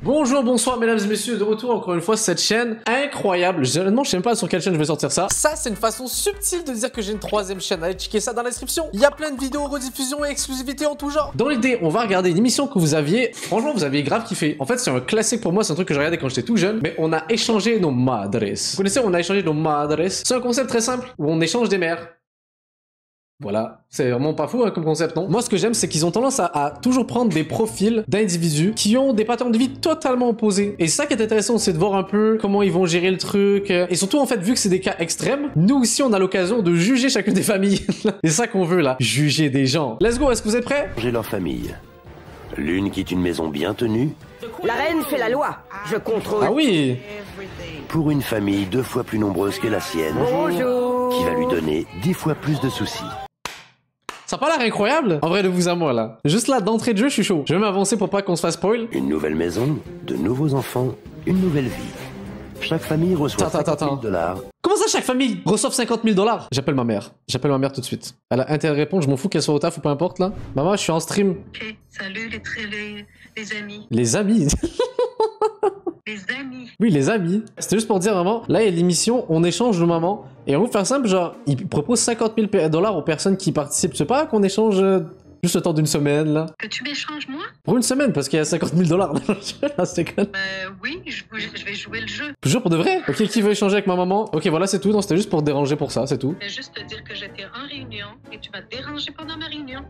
Bonjour, bonsoir mesdames et messieurs, de retour encore une fois sur cette chaîne incroyable. Honnêtement, je sais même pas sur quelle chaîne je vais sortir ça. Ça, c'est une façon subtile de dire que j'ai une troisième chaîne. Allez checker ça dans la description. Il y a plein de vidéos, rediffusions et exclusivités en tout genre. Dans l'idée, on va regarder une émission que vous aviez. Franchement, vous aviez grave kiffé. En fait, c'est un classique pour moi, c'est un truc que je regardais quand j'étais tout jeune. Mais on a échangé nos madres. Vous connaissez, on a échangé nos madres. C'est un concept très simple où on échange des mères. Voilà, c'est vraiment pas fou hein, comme concept, non? Moi, ce que j'aime, c'est qu'ils ont tendance à toujours prendre des profils d'individus qui ont des patterns de vie totalement opposés. Et ça qui est intéressant, c'est de voir un peu comment ils vont gérer le truc. Et surtout, en fait, vu que c'est des cas extrêmes, nous aussi, on a l'occasion de juger chacune des familles. C'est ça qu'on veut, là. Juger des gens. Let's go, est-ce que vous êtes prêts? J'ai leur famille. L'une quitte une maison bien tenue. La reine fait la loi. Je contrôle. Ah oui! Pour une famille 2 fois plus nombreuse que la sienne. Bonjour. Qui va lui donner 10 fois plus de soucis. Ça a pas l'air incroyable? En vrai, de vous à moi, là. Juste là, d'entrée de jeu, je suis chaud. Je vais m'avancer pour pas qu'on se fasse spoil. Une nouvelle maison, de nouveaux enfants, une nouvelle vie. Chaque famille reçoit 50 000 $. Comment ça, chaque famille reçoit 50 000 $? J'appelle ma mère. J'appelle ma mère tout de suite. Elle a intérêt à répondre, je m'en fous qu'elle soit au taf ou peu importe, là. Maman, je suis en stream. Ok, salut les amis. Les amis? Les amis. Oui, les amis. C'était juste pour dire vraiment, là, il y a l'émission, on échange nos mamans. Et on va faire simple, genre, ils proposent 50 000 $ aux personnes qui participent. C'est pas qu'on échange juste le temps d'une semaine, là. Que tu m'échanges, moi? Pour une semaine, parce qu'il y a 50 000 $ là, c'est con. Oui, je vais jouer le jeu. Toujours pour de vrai? Ok, qui veut échanger avec ma maman? Ok, voilà, c'est tout. Non, c'était juste pour te déranger pour ça, c'est tout. Je vais juste te dire que j'étais en réunion et tu m'as dérangé pendant ma réunion.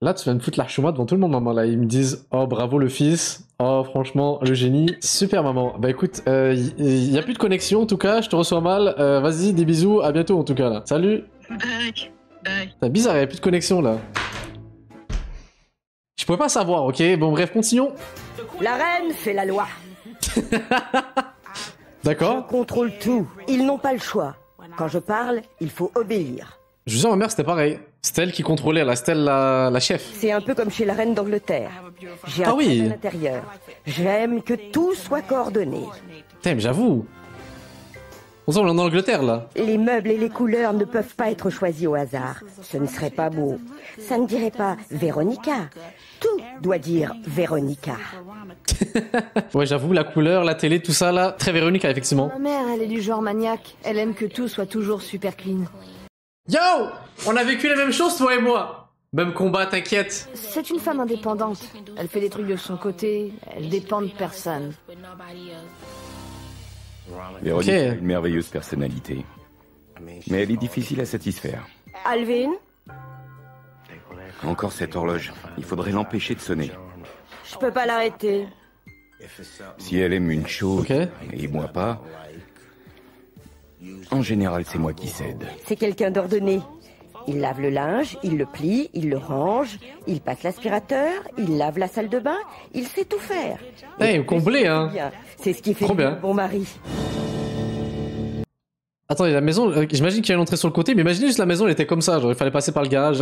Là, tu viens de foutre la chouma devant tout le monde, maman. Là, ils me disent, oh, bravo le fils. Oh, franchement, le génie. Super, maman. Bah écoute, y a plus de connexion, en tout cas. Je te reçois mal. Vas-y, des bisous. À bientôt, en tout cas, là. Salut. Bye. Bye. C'est bizarre, il y a plus de connexion, là. Je pouvais pas savoir, ok? Bon, bref, continuons. La reine fait la loi. D'accord. Je contrôle tout. Ils n'ont pas le choix. Quand je parle, il faut obéir. Je vous dis, ma mère, c'était pareil. C'était elle qui contrôlait, là. C'était elle la chef. C'est un peu comme chez la reine d'Angleterre. J'ai Ah un oui. plan à l'intérieur. J'aime que tout soit coordonné. Putain, mais j'avoue. On sent, on est en Angleterre, là. Les meubles et les couleurs ne peuvent pas être choisis au hasard. Ce ne serait pas beau. Ça ne dirait pas Véronica. Tout doit dire Véronica. Ouais, j'avoue, la couleur, la télé, tout ça, là. Très Véronica, effectivement. Ma mère, elle est du genre maniaque. Elle aime que tout soit toujours super clean. Yo! On a vécu les mêmes choses, toi et moi. Même combat, t'inquiète. C'est une femme indépendante. Elle fait des trucs de son côté. Elle dépend de personne. Véronique Ok. a une merveilleuse personnalité. Mais elle est difficile à satisfaire. Alvin, Encore cette horloge. Il faudrait l'empêcher de sonner. je peux pas l'arrêter. Si elle aime une chose, Ok. et moi pas, en général, c'est moi qui cède. C'est quelqu'un d'ordonné. Il lave le linge, il le plie, il le range, il passe l'aspirateur, il lave la salle de bain, il sait tout faire. Hey, comblé, hein. Bien. C'est ce qui fait Trop de lui bien. un bon mari. Attendez, la maison, j'imagine qu'il y a une entrée sur le côté, mais imaginez juste la maison, elle était comme ça, genre il fallait passer par le garage.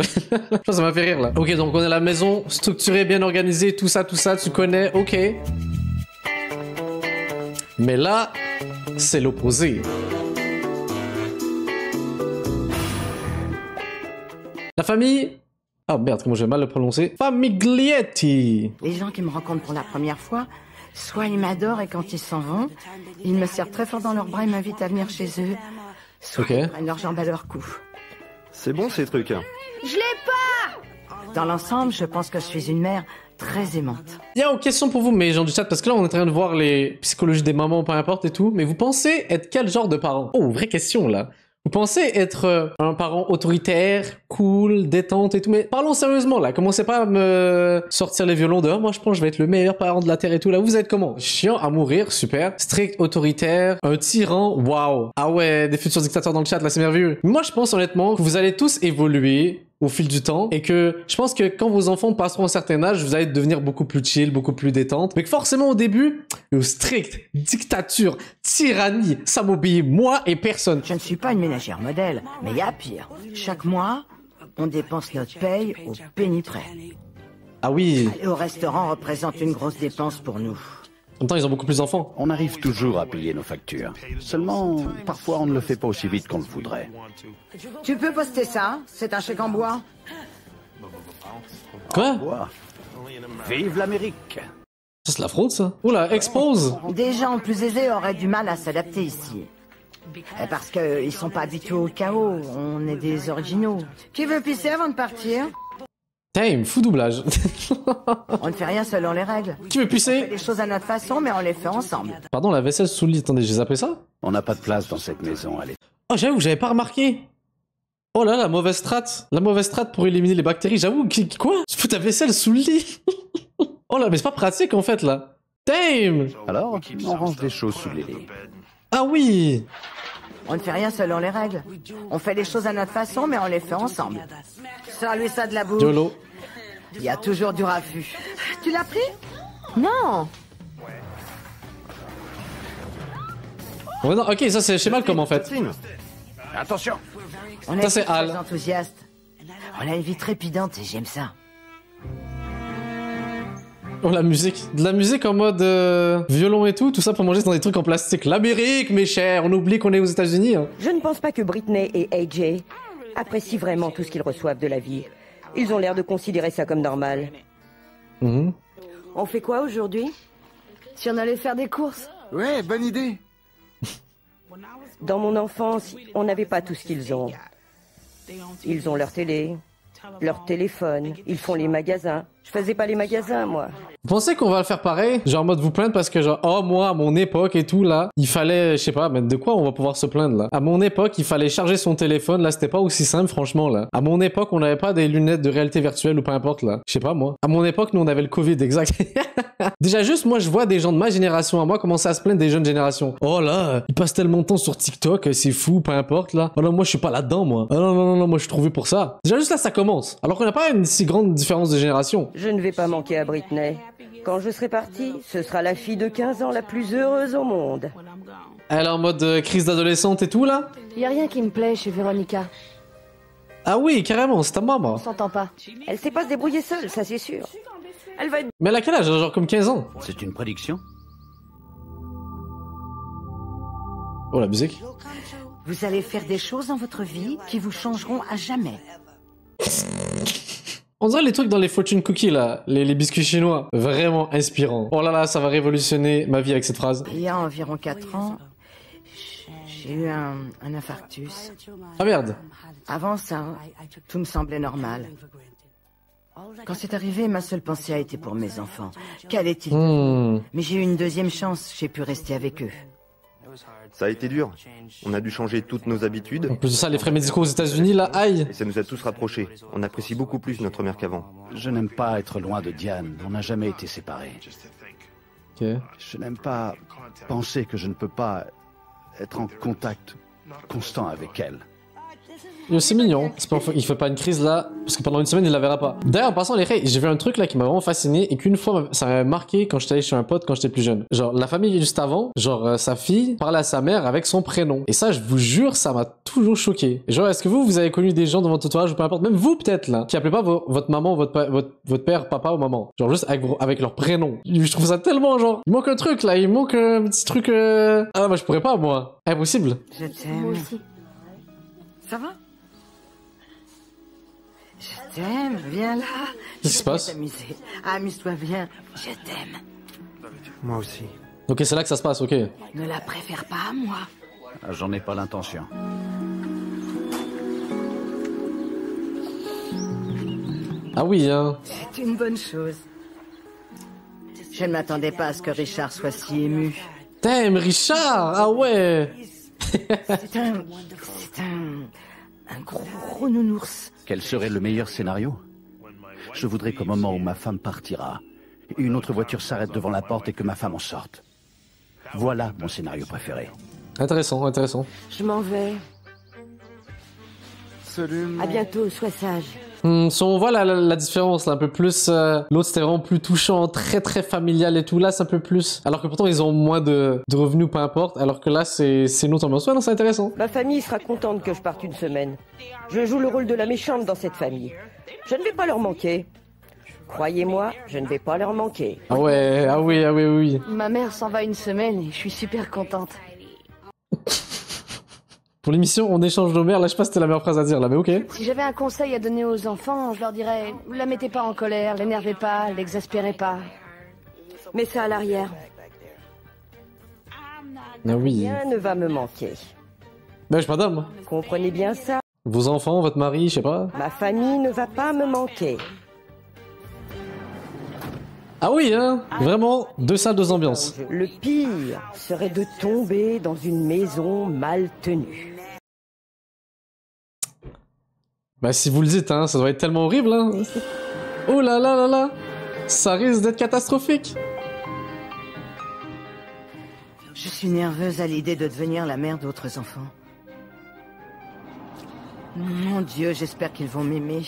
Ça m'a fait rire là. Ok, donc on est la maison, structurée, bien organisée, tout ça, tu connais, ok. Mais là, c'est l'opposé. La famille... Ah merde, comment je vais mal le prononcer. Famiglietti. Les gens qui me rencontrent pour la première fois, soit ils m'adorent et quand ils s'en vont, ils me serrent très fort dans leurs bras et m'invitent à venir chez eux, soit Ok. ils prennent leurs jambes à leur cou. C'est bon ces trucs. Hein. Dans l'ensemble, je pense que je suis une mère très aimante. Yo, question pour vous, mes gens du chat, parce que là, on est en train de voir les psychologies des mamans, peu importe et tout, mais vous pensez être quel genre de parent? Oh, vraie question, là. Vous pensez être un parent autoritaire, cool, détente et tout, mais parlons sérieusement, là. Commencez pas à me sortir les violons de « Oh, moi, je pense que je vais être le meilleur parent de la Terre et tout », là. Vous êtes comment? Chiant à mourir, super. Strict, autoritaire, un tyran, waouh. Ah ouais, des futurs dictateurs dans le chat, là, c'est merveilleux. Moi, je pense honnêtement que vous allez tous évoluer au fil du temps et que je pense que quand vos enfants passeront un certain âge, vous allez devenir beaucoup plus chill, beaucoup plus détente. Mais que forcément au début, strict, dictature, tyrannie, ça m'obéit moi et personne. Je ne suis pas une ménagère modèle, mais il y a pire. Chaque mois, on dépense notre paye au penny près. Ah oui, Aller au restaurant représente une grosse dépense pour nous. en même temps ils ont beaucoup plus d'enfants. On arrive toujours à payer nos factures. Seulement, parfois on ne le fait pas aussi vite qu'on le voudrait. Tu peux poster ça? C'est un chèque en bois? Quoi? Quoi? Vive l'Amérique! Ça c'est la fraude, ça. Oula, expose. Des gens plus aisés auraient du mal à s'adapter ici. Parce qu'ils sont pas habitués au chaos, on est des originaux. Qui veut pisser avant de partir? Damn, fou doublage. On ne fait rien selon les règles. Qui veut On fait pisser? les choses à notre façon, mais on les fait ensemble. Pardon, la vaisselle sous le lit. Attendez, j'ai zappé ça? On n'a pas de place dans cette maison, allez. Oh, j'avoue, j'avais pas remarqué. Oh là, la mauvaise strat. La mauvaise strat pour éliminer les bactéries. J'avoue, quoi? Tu fous ta vaisselle sous le lit? Oh là, mais c'est pas pratique en fait là. Damn! Alors, on range des choses sous les lits. Ah oui! On ne fait rien selon les règles. On fait les choses à notre façon, mais on les fait ensemble. Sors-lui ça de la bouche. YOLO. Il y a toujours du raffut. Tu l'as pris? Non. Ouais, non, ok, ça c'est chez Malcolm en fait. Attention! On Ça, est c'est tous Al. très enthousiastes. On a une vie trépidante et j'aime ça. Oh la musique. De la musique en mode violon et tout ça pour manger dans des trucs en plastique. L'Amérique, mes chers, on oublie qu'on est aux États-Unis. Hein. Je ne pense pas que Britney et AJ apprécient vraiment tout ce qu'ils reçoivent de la vie. Ils ont l'air de considérer ça comme normal. Mhm. On fait quoi aujourd'hui? Si on allait faire des courses. Ouais, bonne idée. Dans mon enfance, on n'avait pas tout ce qu'ils ont. Ils ont leur télé, leur téléphone, ils font les magasins. Je faisais pas les magasins, moi. Vous pensez qu'on va le faire pareil? Genre en mode vous plaindre parce que genre, oh moi, à mon époque et tout là, il fallait, je sais pas, mais de quoi on va pouvoir se plaindre là? À mon époque, il fallait charger son téléphone, là c'était pas aussi simple franchement là. À mon époque, on n'avait pas des lunettes de réalité virtuelle ou peu importe là. Je sais pas moi. À mon époque, nous on avait le Covid, exact. Déjà juste, moi je vois des gens de ma génération à moi commencer à se plaindre des jeunes générations. Oh là, ils passent tellement de temps sur TikTok, c'est fou, peu importe là. Oh non, moi je suis pas là-dedans moi. Oh non, non, non, non, moi je suis trouvé pour ça. Déjà juste là, ça commence. Alors qu'on n'a pas une si grande différence de génération. Je ne vais pas manquer à Britney. Quand je serai partie, ce sera la fille de 15 ans la plus heureuse au monde. Elle est en mode crise d'adolescente et tout là? Y a rien qui me plaît chez Véronica. Ah oui, carrément, c'est ta maman. On s'entend pas. Elle sait pas se débrouiller seule, ça c'est sûr. Elle va être... Mais elle a quel âge? Genre comme 15 ans. C'est une prédiction? Oh la musique. Vous allez faire des choses dans votre vie qui vous changeront à jamais. On dirait les trucs dans les fortune cookies là, les biscuits chinois. Vraiment inspirant. Oh là là, ça va révolutionner ma vie avec cette phrase. Il y a environ 4 ans, j'ai eu un infarctus. Ah merde. Avant ça, tout me semblait normal. Quand c'est arrivé, ma seule pensée a été pour mes enfants. Qu'allaient-ils devenir? Mais j'ai eu une deuxième chance, j'ai pu rester avec eux. Ça a été dur. On a dû changer toutes nos habitudes. En plus de ça, les frais médicaux aux États-Unis là, aïe. Et ça nous a tous rapprochés. On apprécie beaucoup plus notre mère qu'avant. Je n'aime pas être loin de Diane. On n'a jamais été séparés. Ok. Je n'aime pas penser que je ne peux pas être en contact constant avec elle. C'est mignon. Il fait pas une crise là, parce que pendant une semaine il la verra pas. D'ailleurs, en passant les règles, j'ai vu un truc là qui m'a vraiment fasciné et qu'une fois ça m'a marqué quand j'étais allé chez un pote quand j'étais plus jeune. Genre la famille juste avant, genre sa fille parlait à sa mère avec son prénom. Et ça, je vous jure, ça m'a toujours choqué. Genre, est-ce que vous avez connu des gens dans votre entourage ou peu importe, même vous peut-être là, qui appelaient pas votre maman, votre père, papa ou maman, genre juste avec leur prénom. Je trouve ça tellement genre, il manque un truc là, il manque un petit truc. Ah moi je pourrais pas moi, impossible. Je t'aime. Moi aussi. Ça va? Je t'aime, viens là. Qu'est-ce qui se passe? T'amuser. Amuse-toi bien, je t'aime. Moi aussi. Ok, c'est là que ça se passe, ok. Ne la préfère pas à moi. J'en ai pas l'intention. Ah oui, hein. C'est une bonne chose. Je ne m'attendais pas à ce que Richard soit si ému. Damn, Richard! Ah ouais! C'est un gros nounours. Quel serait le meilleur scénario? Je voudrais qu'au moment où ma femme partira, une autre voiture s'arrête devant la porte et que ma femme en sorte. Voilà mon scénario préféré. Intéressant, intéressant. Je m'en vais. Absolument. À bientôt, sois sage. Si on voit la différence là, un peu plus, l'autre c'était vraiment plus touchant, très très familial et tout, là c'est un peu plus, alors que pourtant ils ont moins de revenus, peu importe, alors que là c'est une autre ambiance. Ouais, non, c'est intéressant. Ma famille sera contente que je parte une semaine. Je joue le rôle de la méchante dans cette famille. Je ne vais pas leur manquer. Croyez-moi, je ne vais pas leur manquer. Ah ouais, ah oui, ah oui, oui. Ma mère s'en va une semaine et je suis super contente. Pour l'émission, on échange nos mères, là je sais pas si c'était la meilleure phrase à dire là, mais ok. Si j'avais un conseil à donner aux enfants, je leur dirais, la mettez pas en colère, l'énervez pas, l'exaspérez pas. Mets ça à l'arrière. Ah oui. Rien ne va me manquer. Wesh, madame. Comprenez bien ça. Vos enfants, votre mari, je sais pas. Ma famille ne va pas me manquer. Ah oui, hein. Vraiment, 2 salles, 2 ambiances. Le pire serait de tomber dans une maison mal tenue. Bah si vous le dites, hein, ça doit être tellement horrible, hein. Oh là là là là. Ça risque d'être catastrophique. Je suis nerveuse à l'idée de devenir la mère d'autres enfants. Mon Dieu, j'espère qu'ils vont m'aimer.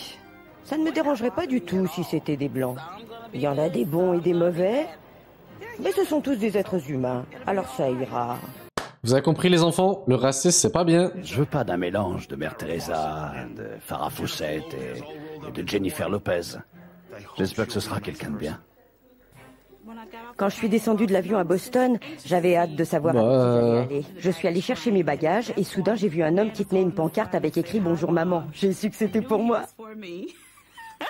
Ça ne me dérangerait pas du tout si c'était des blancs. Il y en a des bons et des mauvais, mais ce sont tous des êtres humains, alors ça ira. Vous avez compris les enfants, le racisme c'est pas bien. Je veux pas d'un mélange de Mère Teresa, de Farrah Fawcett et de Jennifer Lopez. J'espère que ce sera quelqu'un de bien. Quand je suis descendue de l'avion à Boston, j'avais hâte de savoir où j'allais aller. Je suis allée chercher mes bagages et soudain j'ai vu un homme qui tenait une pancarte avec écrit « Bonjour maman ». J'ai su que c'était pour moi.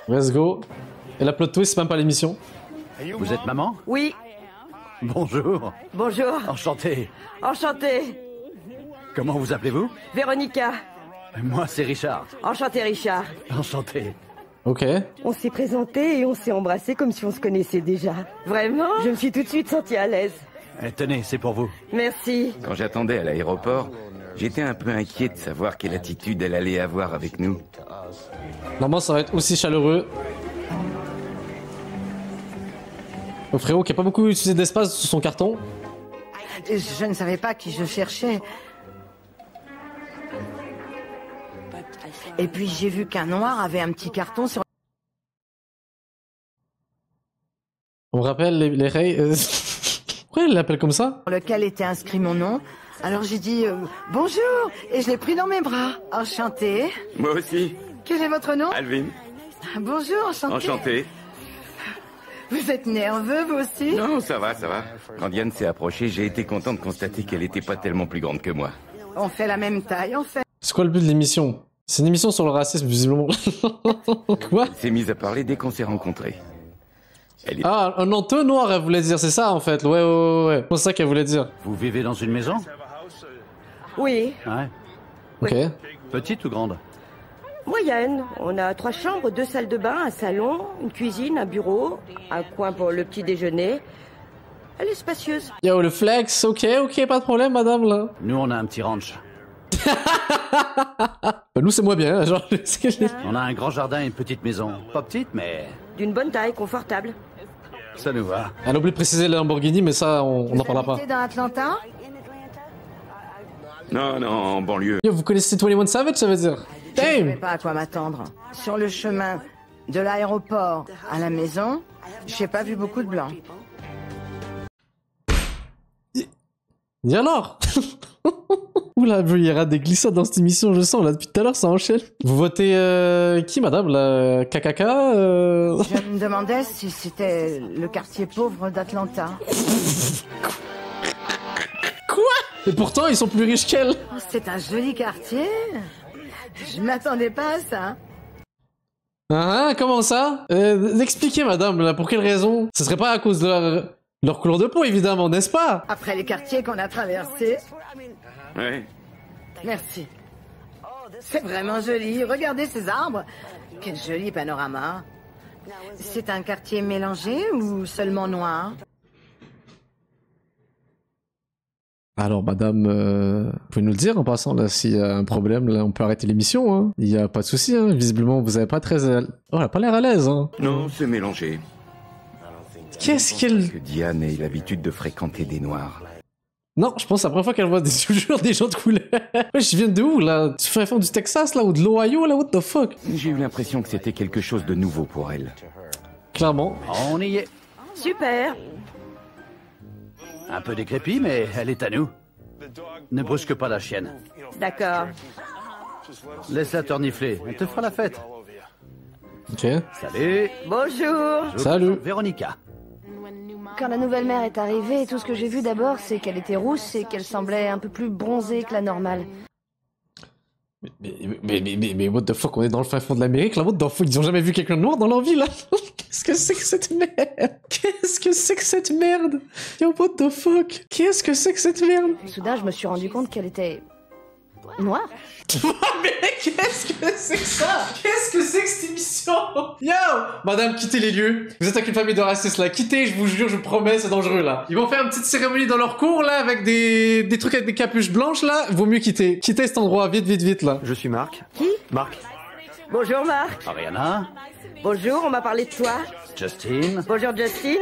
Let's go. Et la plot twist, c'est même pas l'émission. Vous êtes maman? Oui. Bonjour. Bonjour. Enchanté. Enchanté. Comment vous appelez-vous? Véronica. Moi, c'est Richard. Enchanté, Richard. Enchanté. Ok. On s'est présenté et on s'est embrassé comme si on se connaissait déjà. Vraiment? Je me suis tout de suite sentie à l'aise. Tenez, c'est pour vous. Merci. Quand j'attendais à l'aéroport, j'étais un peu inquiet de savoir quelle attitude elle allait avoir avec nous. Normalement, ça va être aussi chaleureux. Le frérot qui a pas beaucoup utilisé d'espace sur son carton. Je ne savais pas qui je cherchais. Et puis j'ai vu qu'un noir avait un petit carton sur... On rappelle les rails... Pourquoi elle l'appelle comme ça? lequel était inscrit mon nom. Alors j'ai dit bonjour et je l'ai pris dans mes bras. Enchanté. Moi aussi. Quel est votre nom? Alvin. Bonjour, enchanté. Enchanté. Vous êtes nerveux, vous aussi? Non, ça va, ça va. Quand Diane s'est approchée, j'ai été content de constater qu'elle était pas tellement plus grande que moi. On fait la même taille, en fait. C'est quoi le but de l'émission? C'est une émission sur le racisme, visiblement. Quoi? Elle s'est mise à parler dès qu'on s'est rencontrés. Elle est... Ah, un entonnoir, elle voulait dire, c'est ça en fait. Ouais. C'est ça qu'elle voulait dire. Vous vivez dans une maison? Oui. Ouais. Ok. Petite ou grande? Moyenne. On a 3 chambres, 2 salles de bain, un salon, une cuisine, un bureau, un coin pour le petit déjeuner. Elle est spacieuse. Yo, le flex, ok, pas de problème, madame, là. Nous, on a un petit ranch. Bah, nous, c'est moins bien, genre... On a un grand jardin et une petite maison. Pas petite, mais... D'une bonne taille, confortable. Ça nous va. Elle a oublié de préciser la Lamborghini, mais ça, on n'en parlera pas. Vous habitez dans Atlanta? Non, en banlieue. Yo, vous connaissez 21 Savage, ça veut dire? Je ne savais Damn! pas à quoi m'attendre. Sur le chemin de l'aéroport à la maison, j'ai pas vu beaucoup de blancs. Et alors? Oula, il y aura des glissades dans cette émission, je sens, là, depuis tout à l'heure, ça enchaîne. Vous votez qui, madame, la KKK Je me demandais si c'était le quartier pauvre d'Atlanta. Quoi? Et pourtant, ils sont plus riches qu'elle. Oh, c'est un joli quartier. Je m'attendais pas à ça. Ah, comment ça? Expliquez, madame, là, pour quelle raison? Ce serait pas à cause de leur couleur de peau, évidemment, n'est-ce pas? Après les quartiers qu'on a traversés. Ouais. Merci. C'est vraiment joli. Regardez ces arbres. Quel joli panorama. C'est un quartier mélangé ou seulement noir? Alors, madame, vous pouvez nous le dire en passant, là, s'il y a un problème, là, on peut arrêter l'émission, hein. Il y a pas de souci, hein. Visiblement, vous avez pas très... Oh, elle a pas l'air à l'aise, hein. Non, c'est mélangé. Qu'est-ce qu'elle... Que Diane ait l'habitude de fréquenter des noirs. Non, je pense que c'est la première fois qu'elle voit toujours des gens de couleur. Ouais, je viens de où, là? Tu fais un fond du Texas, là, ou de l'Ohio, là? What the fuck? J'ai eu l'impression que c'était quelque chose de nouveau pour elle. Clairement. On y est. Super. Un peu décrépit, mais elle est à nous. Ne brusque pas la chienne. D'accord. Laisse-la tornifler, elle te fera la fête. Ok. Salut. Bonjour. Salut. Véronica. Quand la nouvelle mère est arrivée, tout ce que j'ai vu d'abord, c'est qu'elle était rousse et qu'elle semblait un peu plus bronzée que la normale. Mais what the fuck, on est dans le fin fond de l'Amérique, là, what the fuck, ils ont jamais vu quelqu'un de noir dans leur vie, là? Qu'est-ce que c'est que cette merde? Qu'est-ce que que c'est que cette merde? Yo, what the fuck? Qu'est-ce que c'est que cette merde? Soudain, je me suis rendu compte qu'elle était... noire. Mais qu'est-ce que c'est que ça? Qu'est-ce que c'est que cette émission? Yo! Madame, quittez les lieux. Vous êtes avec une famille de racistes là. Quittez, je vous jure, je vous promets, c'est dangereux là. Ils vont faire une petite cérémonie dans leur cours là, avec des trucs avec des capuches blanches là. Vaut mieux quitter. Quittez cet endroit, vite, vite, vite là. Je suis Marc. Qui? Marc. Bonjour Marc. Ariana? Bonjour, on m'a parlé de toi. Justin? Bonjour Justin.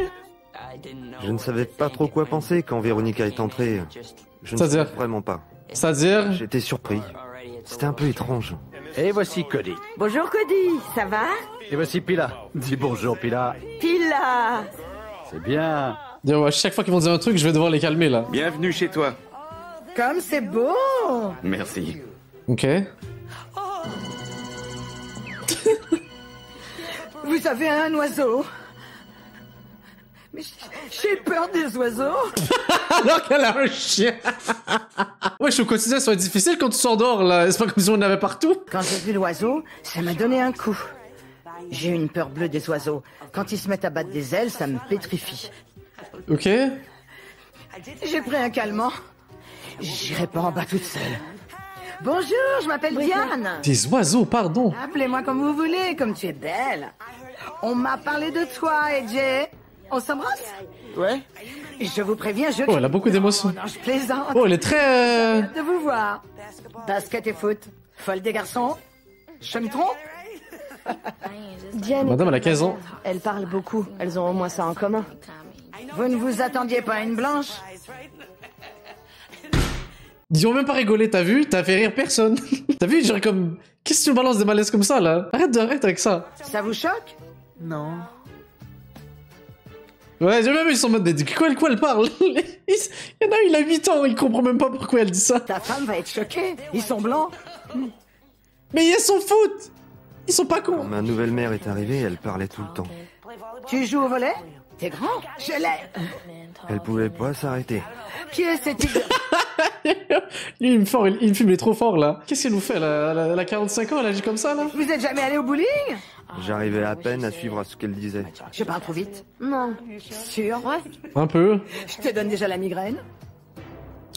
Je ne savais pas trop quoi penser quand Véronica est entrée. Je ne C'est-à-dire? savais vraiment pas. C'est-à-dire? J'étais surpris. C'était un peu étrange. Et voici Cody. Bonjour Cody, ça va? Et voici Pila. Dis bonjour Pila. Pila. C'est bien. Yo, à chaque fois qu'ils vont dire un truc, je vais devoir les calmer là. Bienvenue chez toi. Comme c'est beau! Merci. Ok. Vous avez un oiseau? Mais j'ai peur des oiseaux. Alors qu'elle a un chien. Ouais, au quotidien, ça va être difficile quand tu sors dehors, là. C'est pas comme si on en avait partout. Quand j'ai vu l'oiseau, ça m'a donné un coup. J'ai une peur bleue des oiseaux. Quand ils se mettent à battre des ailes, ça me pétrifie. Ok. J'ai pris un calmant. J'irai pas en bas toute seule. Bonjour, je m'appelle Diane. Des oiseaux, pardon. Appelez-moi comme vous voulez, comme tu es belle. On m'a parlé de toi, AJ. On s'embrasse? Ouais. Je vous préviens, je... Oh, elle a beaucoup d'émotions. Non, je plaisante. Oh, elle est très... De vous voir. Basket et foot. Folle des garçons. Je me trompe? Diane... Madame, elle a 15 ans. Elle parle beaucoup. Elles ont au moins ça en commun. Vous ne vous attendiez pas à une blanche? Ils ont même pas rigolé, t'as vu? T'as fait rire personne. T'as vu, genre comme... Qu'est-ce que tu me balances des malaises comme ça, là? Arrête avec ça. Ça vous choque? Non. Ouais, j'ai même vu son mode de quoi elle parle. Il y en a, il a 8 ans, il comprend même pas pourquoi elle dit ça. Ta femme va être choquée. Ils sont blancs. Mais ils s'en foutent. Ils sont pas Quand cons. ma nouvelle mère est arrivée, elle parlait tout le temps. Tu joues au volet? T'es grand? Je l'ai. Elle pouvait pas s'arrêter. Qui est cette idée? Lui, il me filme, il est trop fort, là. Qu'est-ce qu'elle nous fait, là? Elle a 45 ans, elle agit comme ça, là? Vous êtes jamais allé au bowling? J'arrivais à peine à suivre ce qu'elle disait. Je parle trop vite. Non. Sûr? Ouais. Un peu. Je te donne déjà la migraine.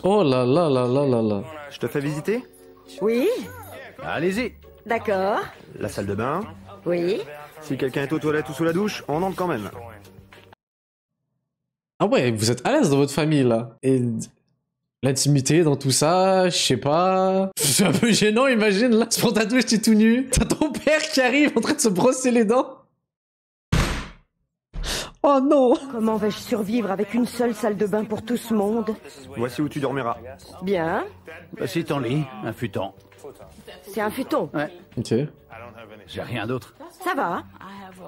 Oh là là là là là là. Je te fais visiter? Oui? Allez-y. D'accord. La salle de bain? Oui. Si quelqu'un est aux toilettes ou sous la douche, on entre quand même. Ah ouais, vous êtes à l'aise dans votre famille, là. Et... l'intimité dans tout ça, je sais pas... C'est un peu gênant, imagine, là. Tu prends ta douche, t'es tout nu. T'as ton père qui arrive en train de se brosser les dents. Oh non. Comment vais-je survivre avec une seule salle de bain pour tout ce monde? Voici où tu dormiras. Bien. Voici ton lit, un futon. C'est un futon. Ouais. Ok. J'ai rien d'autre. Ça va.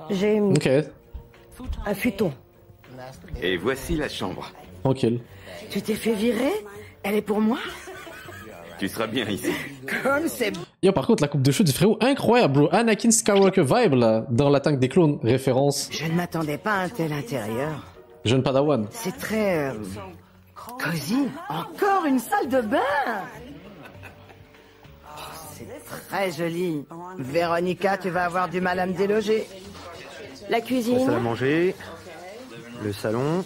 J'ai Ok. un futon. Et voici la chambre. Tranquille. Tu t'es fait virer? Elle est pour moi? Tu seras bien ici. Comme c'est... Yo, par contre, la coupe de cheveux du frérot, incroyable, bro. Anakin Skywalker vibe, là. Dans l'attaque des clones, référence. Je ne m'attendais pas à un tel intérieur. Jeune padawan. C'est très... cosy. Encore une salle de bain. Oh, c'est très joli. Véronica, tu vas avoir du mal à me déloger. La La cuisine. salle à manger. Le salon.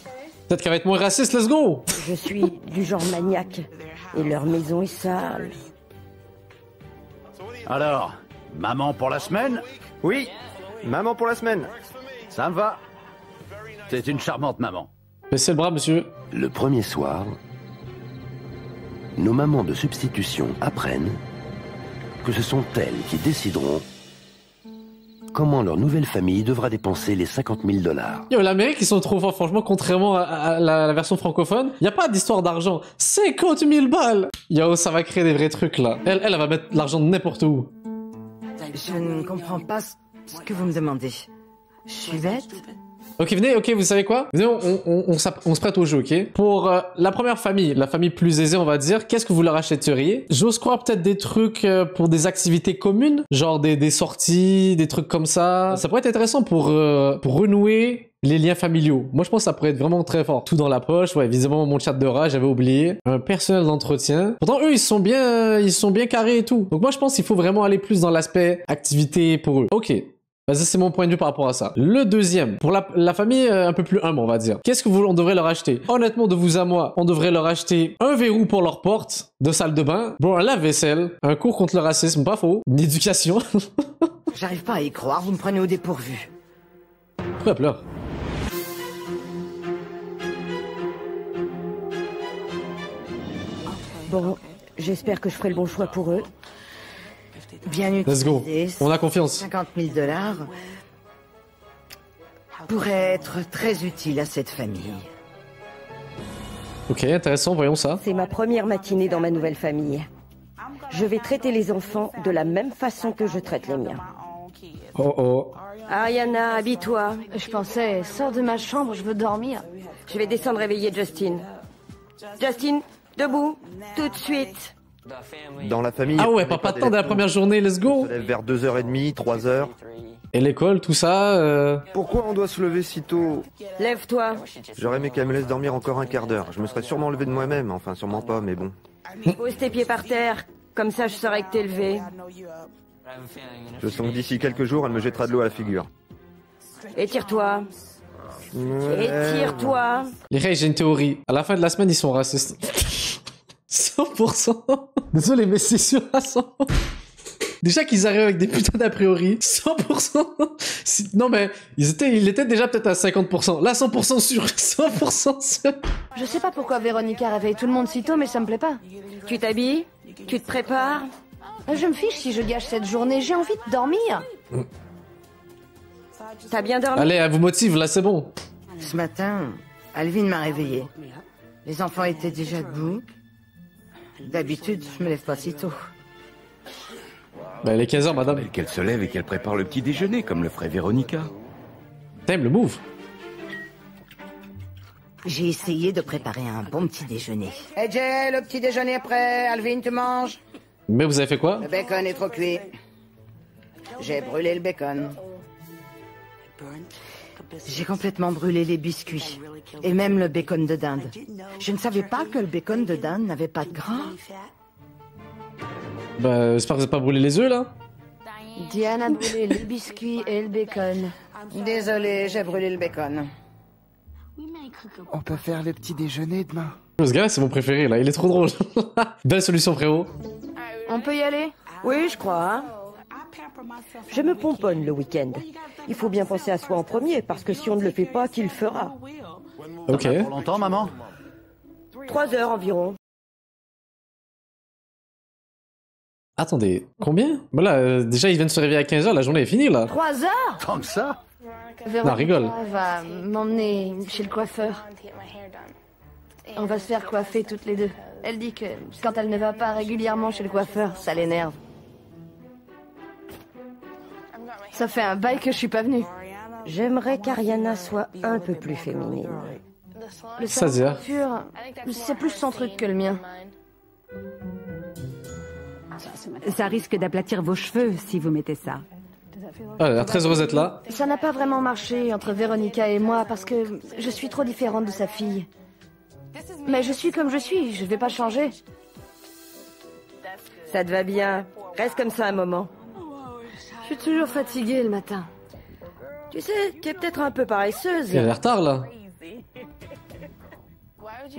Peut-être qu'elle va être moins raciste, let's go. Je suis du genre maniaque. Et leur maison est sale. Alors, maman pour la semaine? Oui. Maman pour la semaine. Ça me va. C'est une charmante maman. Baissez le bras, monsieur. Le premier soir, nos mamans de substitution apprennent que ce sont elles qui décideront comment leur nouvelle famille devra dépenser les 50 000 $. Yo, l'Amérique, ils sont trop forts, franchement, contrairement à la version francophone. Y a pas d'histoire d'argent. 50 000 balles. Yo, ça va créer des vrais trucs, là. Elle va mettre l'argent n'importe où. Je ne comprends pas ce que vous me demandez. Je suis bête? Ok, venez, ok, vous savez quoi? Venez, on se prête au jeu, ok? Pour la première famille, la famille plus aisée, on va dire, qu'est-ce que vous leur achèteriez? J'ose croire peut-être des trucs pour des activités communes, genre des sorties, des trucs comme ça. Ça pourrait être intéressant pour renouer les liens familiaux. Moi, je pense que ça pourrait être vraiment très fort. Tout dans la poche, ouais, visiblement mon chat de rat, j'avais oublié. Un personnel d'entretien. Pourtant, eux, ils sont bien carrés et tout. Donc moi, je pense qu'il faut vraiment aller plus dans l'aspect activité pour eux. Ok. Ça, c'est mon point de vue par rapport à ça. Le deuxième, pour la famille un peu plus humble, on va dire. Qu'est-ce que on devrait leur acheter? Honnêtement, de vous à moi, on devrait leur acheter un verrou pour leur porte de salle de bain, bon, un lave-vaisselle, un cours contre le racisme, pas faux, une éducation. J'arrive pas à y croire, vous me prenez au dépourvu. Pourquoi elle pleure? Bon, j'espère que je ferai le bon choix pour eux. Bien Let's go. utilisé. On a confiance. 50 000 $ pourrait être très utile à cette famille. Ok, intéressant, voyons ça. C'est ma première matinée dans ma nouvelle famille. Je vais traiter les enfants de la même façon que je traite les miens. Oh oh. Ariana, habille-toi. Je pensais, sors de ma chambre, je veux dormir. Je vais descendre réveiller Justin. Justin, debout, tout de suite. Dans la famille... Ah ouais, on n'est pas de temps des de la première journée, let's On go. se lève vers 2h30, 3h. Et l'école, tout ça. Pourquoi on doit se lever si tôt? Lève-toi. J'aurais aimé qu'elle me laisse dormir encore un quart d'heure. Je me serais sûrement levé de moi-même, enfin sûrement pas, mais bon. Pose tes pieds par terre. Comme ça, je saurai que t'es levé. Je sens que d'ici quelques jours, elle me jettera de l'eau à la figure. Étire-toi. Étire-toi. Les gars, j'ai une théorie. À la fin de la semaine, ils sont racistes. 100%. Désolé, mais c'est sûr à 100%. Déjà qu'ils arrivent avec des putains d'a priori. 100%. Non, mais il était déjà peut-être à 50%. Là, 100% sûr. 100% sûr. Je sais pas pourquoi Véronica réveille tout le monde si tôt, mais ça me plaît pas. Tu t'habilles? Tu te prépares? Je me fiche si je gâche cette journée, j'ai envie de dormir. T'as bien dormi? Allez, elle vous motive, là, c'est bon. Ce matin, Alvin m'a réveillée. Les enfants étaient déjà debout. D'habitude, je me lève pas si tôt. Bah, il est 15h, madame. Qu'elle se lève et qu'elle prépare le petit déjeuner, comme le ferait Véronica. T'aimes le move? J'ai essayé de préparer un bon petit déjeuner. Hey Jay, le petit déjeuner est prêt. Alvin, tu manges? Mais vous avez fait quoi? Le bacon est trop cuit. J'ai brûlé le bacon. J'ai complètement brûlé les biscuits. Et même le bacon de dinde. Je ne savais pas que le bacon de dinde n'avait pas de gras. Bah, j'espère que vous n'avez pas brûlé les œufs, là. Diane a brûlé les biscuits et le bacon. Désolé, j'ai brûlé le bacon. On peut faire le petit déjeuner demain. Ce gars-là, c'est mon préféré, là. Il est trop drôle. Belle solution, frérot. On peut y aller? Oui, je crois. Hein. Je me pomponne le week-end. Il faut bien penser à soi en premier, parce que si on ne le fait pas, qui le fera? Ok. Pour longtemps, maman? 3 heures environ. Attendez, combien? Voilà, déjà, il vient de se réveiller à 15h, la journée est finie, là. 3 heures? Comme ça? Véronica rigole. va m'emmener chez le coiffeur. On va se faire coiffer toutes les deux. Elle dit que quand elle ne va pas régulièrement chez le coiffeur, ça l'énerve. Ça fait un bail que je suis pas venue. J'aimerais qu'Ariana soit un peu plus féminine. Le Ça salon de se dit. coiffure, c'est plus son truc que le mien. Ça risque d'aplatir vos cheveux si vous mettez ça. Ah, elle a l'air très heureuse d'être là. Ça n'a pas vraiment marché entre Véronica et moi parce que je suis trop différente de sa fille. Mais je suis comme je suis, je vais pas changer. Ça te va bien. Reste comme ça un moment. Je suis toujours fatiguée le matin. Tu sais, tu es peut-être un peu paresseuse. Il a l'air tard, là.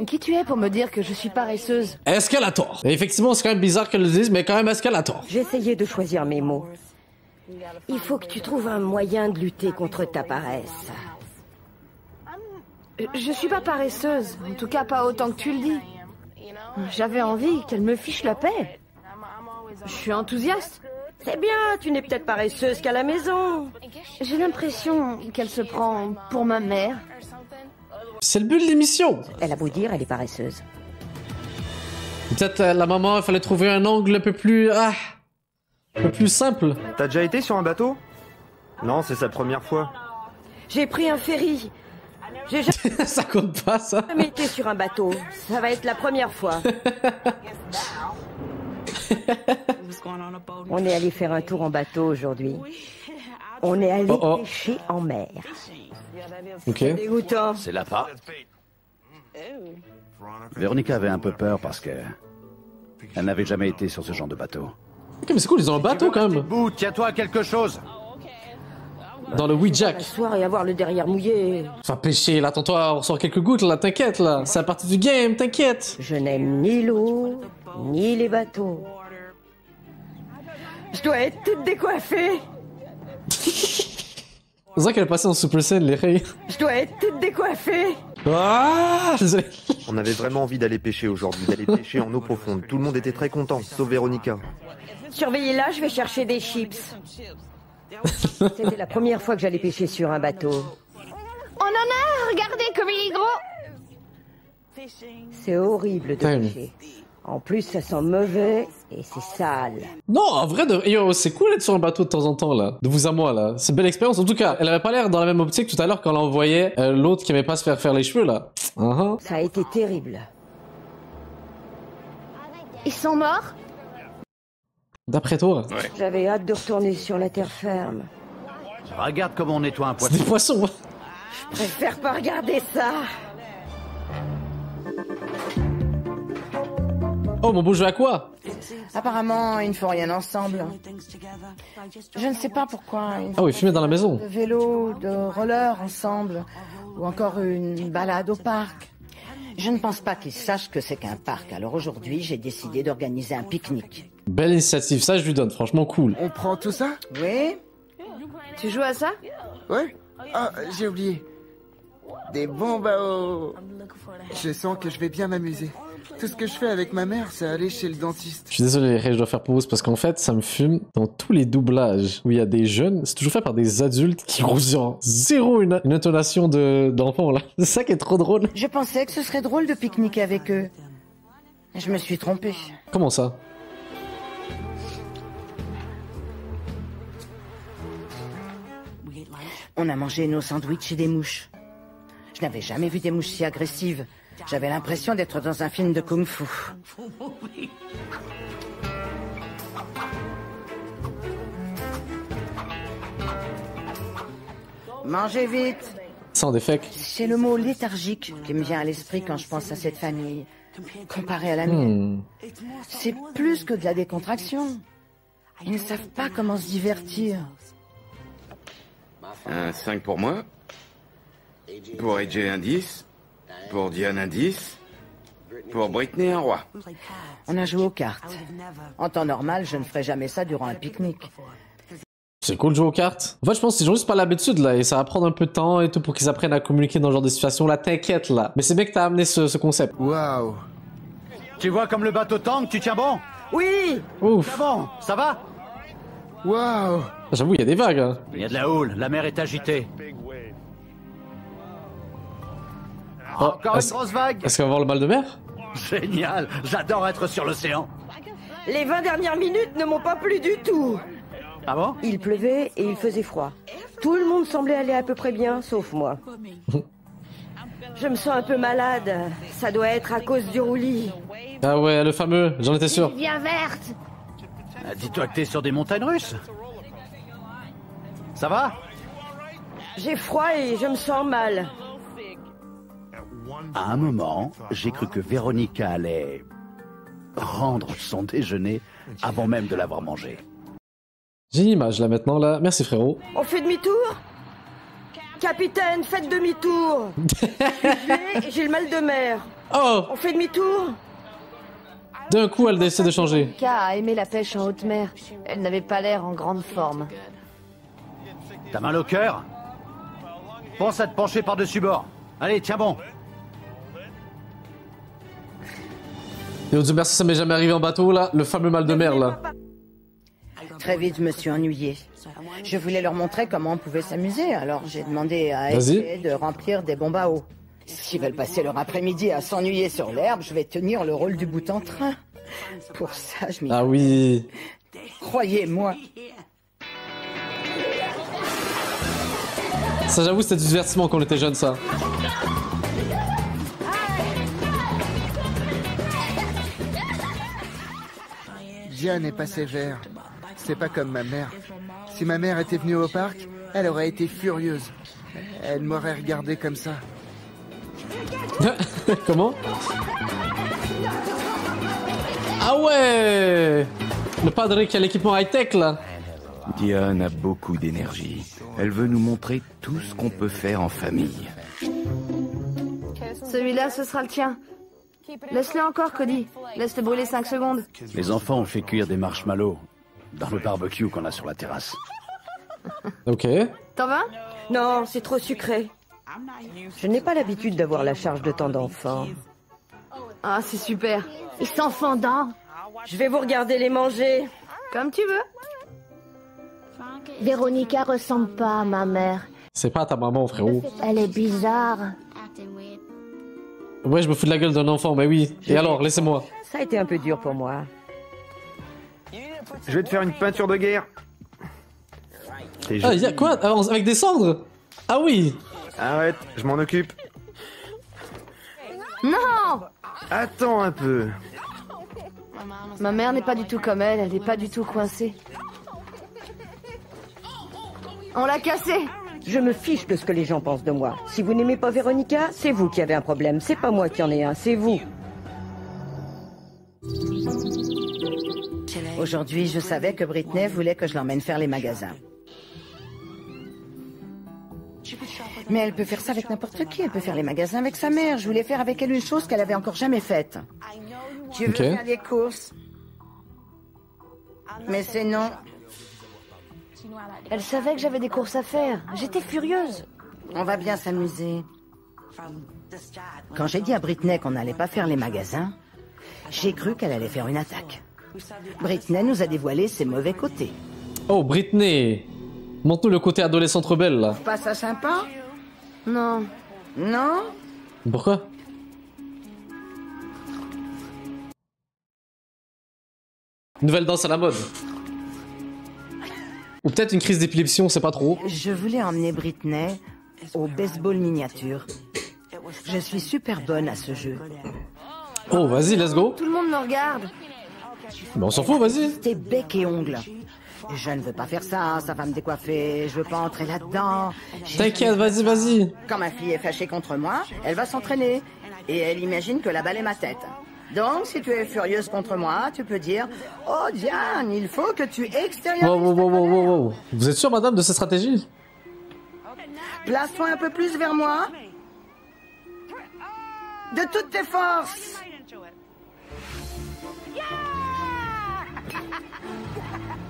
Qui tu es pour me dire que je suis paresseuse? Est-ce qu'elle a tort? Et effectivement, c'est quand même bizarre qu'elle le dise, mais quand même, est-ce qu'elle a tort? J'ai essayé de choisir mes mots. Il faut que tu trouves un moyen de lutter contre ta paresse. Je suis pas paresseuse, en tout cas pas autant que tu le dis. J'avais envie qu'elle me fiche la paix. Je suis enthousiaste. C'est bien, tu n'es peut-être paresseuse qu'à la maison. J'ai l'impression qu'elle se prend pour ma mère. C'est le but de l'émission. Elle a beau dire, elle est paresseuse. Peut-être la maman, il fallait trouver un angle un peu plus... un peu plus simple. T'as déjà été sur un bateau? Non, c'est sa première fois. J'ai pris un ferry. J'ai Ça compte pas, ça. jamais été sur un bateau. Ça va être la première fois. On est allé faire un tour en bateau aujourd'hui. On est allé pêcher en mer. Ok. Dégoûtant. C'est l'appât. Véronica avait un peu peur parce que elle n'avait jamais été sur ce genre de bateau. Ok, mais c'est cool, ils ont un bateau quand même. Bout, tiens-toi à quelque chose. Dans le Ouija. M'asseoir et avoir le derrière mouillé. Enfin, pêcher, là, attends-toi, on sort quelques gouttes, là, t'inquiète, là. C'est la partie du game, t'inquiète. Je n'aime ni l'eau, ni les bateaux. Je dois être toute décoiffée. On dirait qu'elle est passée en Super Saiyan, les rayes. Je dois être toute décoiffée. Ah, désolé. On avait vraiment envie d'aller pêcher aujourd'hui, d'aller pêcher en eau profonde. Tout le monde était très content, sauf Véronica. Surveillez-la, je vais chercher des chips. C'était la première fois que j'allais pêcher sur un bateau. On en a, regardez comme il est gros. C'est horrible de pêcher. En plus, ça sent mauvais et c'est sale. Non, en vrai, yo, c'est cool d'être sur un bateau de temps en temps, là. De vous à moi, là. C'est une belle expérience. En tout cas, elle avait pas l'air dans la même optique tout à l'heure quand elle envoyait l'autre qui aimait pas se faire les cheveux, là. Ça a été terrible. Ils sont morts? D'après toi. Ouais. J'avais hâte de retourner sur la terre ferme. Regarde comment on nettoie un poisson. C'est des poissons. Je préfère pas regarder ça. Oh, mon beau jeu à quoi? Apparemment, ils ne font rien ensemble. Je ne sais pas pourquoi. Ah oui, fumer dans la maison. De vélo, de roller ensemble, ou encore une balade au parc. Je ne pense pas qu'ils sachent que c'est qu'un parc. Alors aujourd'hui, j'ai décidé d'organiser un pique-nique. Belle initiative, ça je lui donne, franchement cool. On prend tout ça? Oui? Tu joues à ça? Ouais. Ah, j'ai oublié. Des bombes à eau. Je sens que je vais bien m'amuser. Tout ce que je fais avec ma mère, c'est aller chez le dentiste. Je suis désolé, je dois faire pause parce qu'en fait, ça me fume dans tous les doublages où il y a des jeunes. C'est toujours fait par des adultes qui ont genre zéro une intonation d'enfant là. C'est ça qui est trop drôle. Je pensais que ce serait drôle de pique-niquer avec eux. Je me suis trompée. Comment ça? On a mangé nos sandwichs et des mouches. Je n'avais jamais vu des mouches si agressives. J'avais l'impression d'être dans un film de kung-fu. Mangez vite. Sans défect. C'est le mot léthargique qui me vient à l'esprit quand je pense à cette famille. Comparé à la mienne. C'est plus que de la décontraction. Ils ne savent pas comment se divertir. Un 5 pour moi. Pour AJ un 10. Pour Diane un 10. Pour Britney un roi. On a joué aux cartes. En temps normal, je ne ferais jamais ça durant un pique-nique. C'est cool de jouer aux cartes. En fait, je pense qu'ils ont juste pas l'habitude là et ça va prendre un peu de temps et tout pour qu'ils apprennent à communiquer dans ce genre de situation là. T'inquiète là. Mais c'est bien que t'as amené ce concept. Waouh. Tu vois comme le bateau tank, tu tiens bon? Oui. Ouf. Tiens bon, ça va? Waouh. J'avoue, il y a des vagues. Hein. Il y a de la houle, la mer est agitée. Oh, Encore une grosse vague? Est-ce qu'on va avoir le mal de mer? Génial, j'adore être sur l'océan. Les 20 dernières minutes ne m'ont pas plu du tout. Ah bon? Il pleuvait et il faisait froid. Tout le monde semblait aller à peu près bien, sauf moi. Je me sens un peu malade. Ça doit être à cause du roulis. Ah ouais, le fameux, j'en étais sûr. Bien verte. Ah, dis-toi que t'es sur des montagnes russes. Ça va? J'ai froid et je me sens mal. À un moment, j'ai cru que Véronica allait rendre son déjeuner avant même de l'avoir mangé. J'ai une image là maintenant là. Merci frérot. On fait demi-tour? Capitaine, faites demi-tour. J'ai le mal de mer. Oh! On fait demi-tour? D'un coup, elle décide de changer. Ka a aimé la pêche en haute mer. Elle n'avait pas l'air en grande forme. T'as mal au cœur? Pense à te pencher par-dessus bord. Allez, tiens bon. Et Dieu merci, ça m'est jamais arrivé en bateau là. Le fameux mal de mer là. Très vite, je me suis ennuyée. Je voulais leur montrer comment on pouvait s'amuser, alors j'ai demandé à essayer de remplir des bombes à eau. S'ils veulent passer leur après-midi à s'ennuyer sur l'herbe, je vais tenir le rôle du bout en train. Pour ça, je m'y... Ah oui. Croyez-moi. Ça, j'avoue, c'était du divertissement quand on était jeunes, ça. Diane est pas sévère. C'est pas comme ma mère. Si ma mère était venue au parc, elle aurait été furieuse. Elle m'aurait regardé comme ça. Comment? Ah ouais! Le padre qui a l'équipement high-tech, là. Diane a beaucoup d'énergie. Elle veut nous montrer tout ce qu'on peut faire en famille. Celui-là, ce sera le tien. Laisse-le encore, Cody. Laisse-le brûler 5 secondes. Les enfants ont fait cuire des marshmallows dans le barbecue qu'on a sur la terrasse. Ok. T'en vas? Non, c'est trop sucré. Je n'ai pas l'habitude d'avoir la charge de tant d'enfants. Ah, c'est super. Ils sont fondants. Je vais vous regarder les manger. Comme tu veux. Véronica ressemble pas à ma mère. C'est pas ta maman, frérot. Elle est bizarre. Ouais, je me fous de la gueule d'un enfant, mais oui. Et alors, laissez-moi. Ça a été un peu dur pour moi. Je vais te faire une peinture de guerre. Ah, y'a quoi? Avec des cendres? Ah oui. Arrête, je m'en occupe. Non! Attends un peu. Ma mère n'est pas du tout comme elle, elle n'est pas du tout coincée. On l'a cassée! Je me fiche de ce que les gens pensent de moi. Si vous n'aimez pas Véronica, c'est vous qui avez un problème. C'est pas moi qui en ai un, c'est vous. Aujourd'hui, je savais que Britney voulait que je l'emmène faire les magasins. Mais elle peut faire ça avec n'importe qui. Elle peut faire les magasins avec sa mère. Je voulais faire avec elle une chose qu'elle avait encore jamais faite. Tu veux faire des courses? Mais c'est non. Elle savait que j'avais des courses à faire. J'étais furieuse. On va bien s'amuser. Quand j'ai dit à Britney qu'on n'allait pas faire les magasins, j'ai cru qu'elle allait faire une attaque. Britney nous a dévoilé ses mauvais côtés. Oh, Britney. Montre-nous le côté adolescente rebelle, là. Pas ça sympa? Non. Non? Pourquoi? Nouvelle danse à la mode. Ou peut-être une crise d'épilepsie, on sait pas trop. Je voulais emmener Britney au baseball miniature. Je suis super bonne à ce jeu. Oh, vas-y, let's go. Tout le monde me regarde. Mais on s'en fout, vas-y. C'est bec et ongles. Je ne veux pas faire ça, ça va me décoiffer, je veux pas entrer là-dedans. T'inquiète, vas-y, vas-y. Quand ma fille est fâchée contre moi, elle va s'entraîner. Et elle imagine que la balle est ma tête. Donc, si tu es furieuse contre moi, tu peux dire « Oh, Diane, il faut que tu extériorises... » Wow. Vous êtes sûre, madame, de cette stratégie? Place-toi un peu plus vers moi. De toutes tes forces.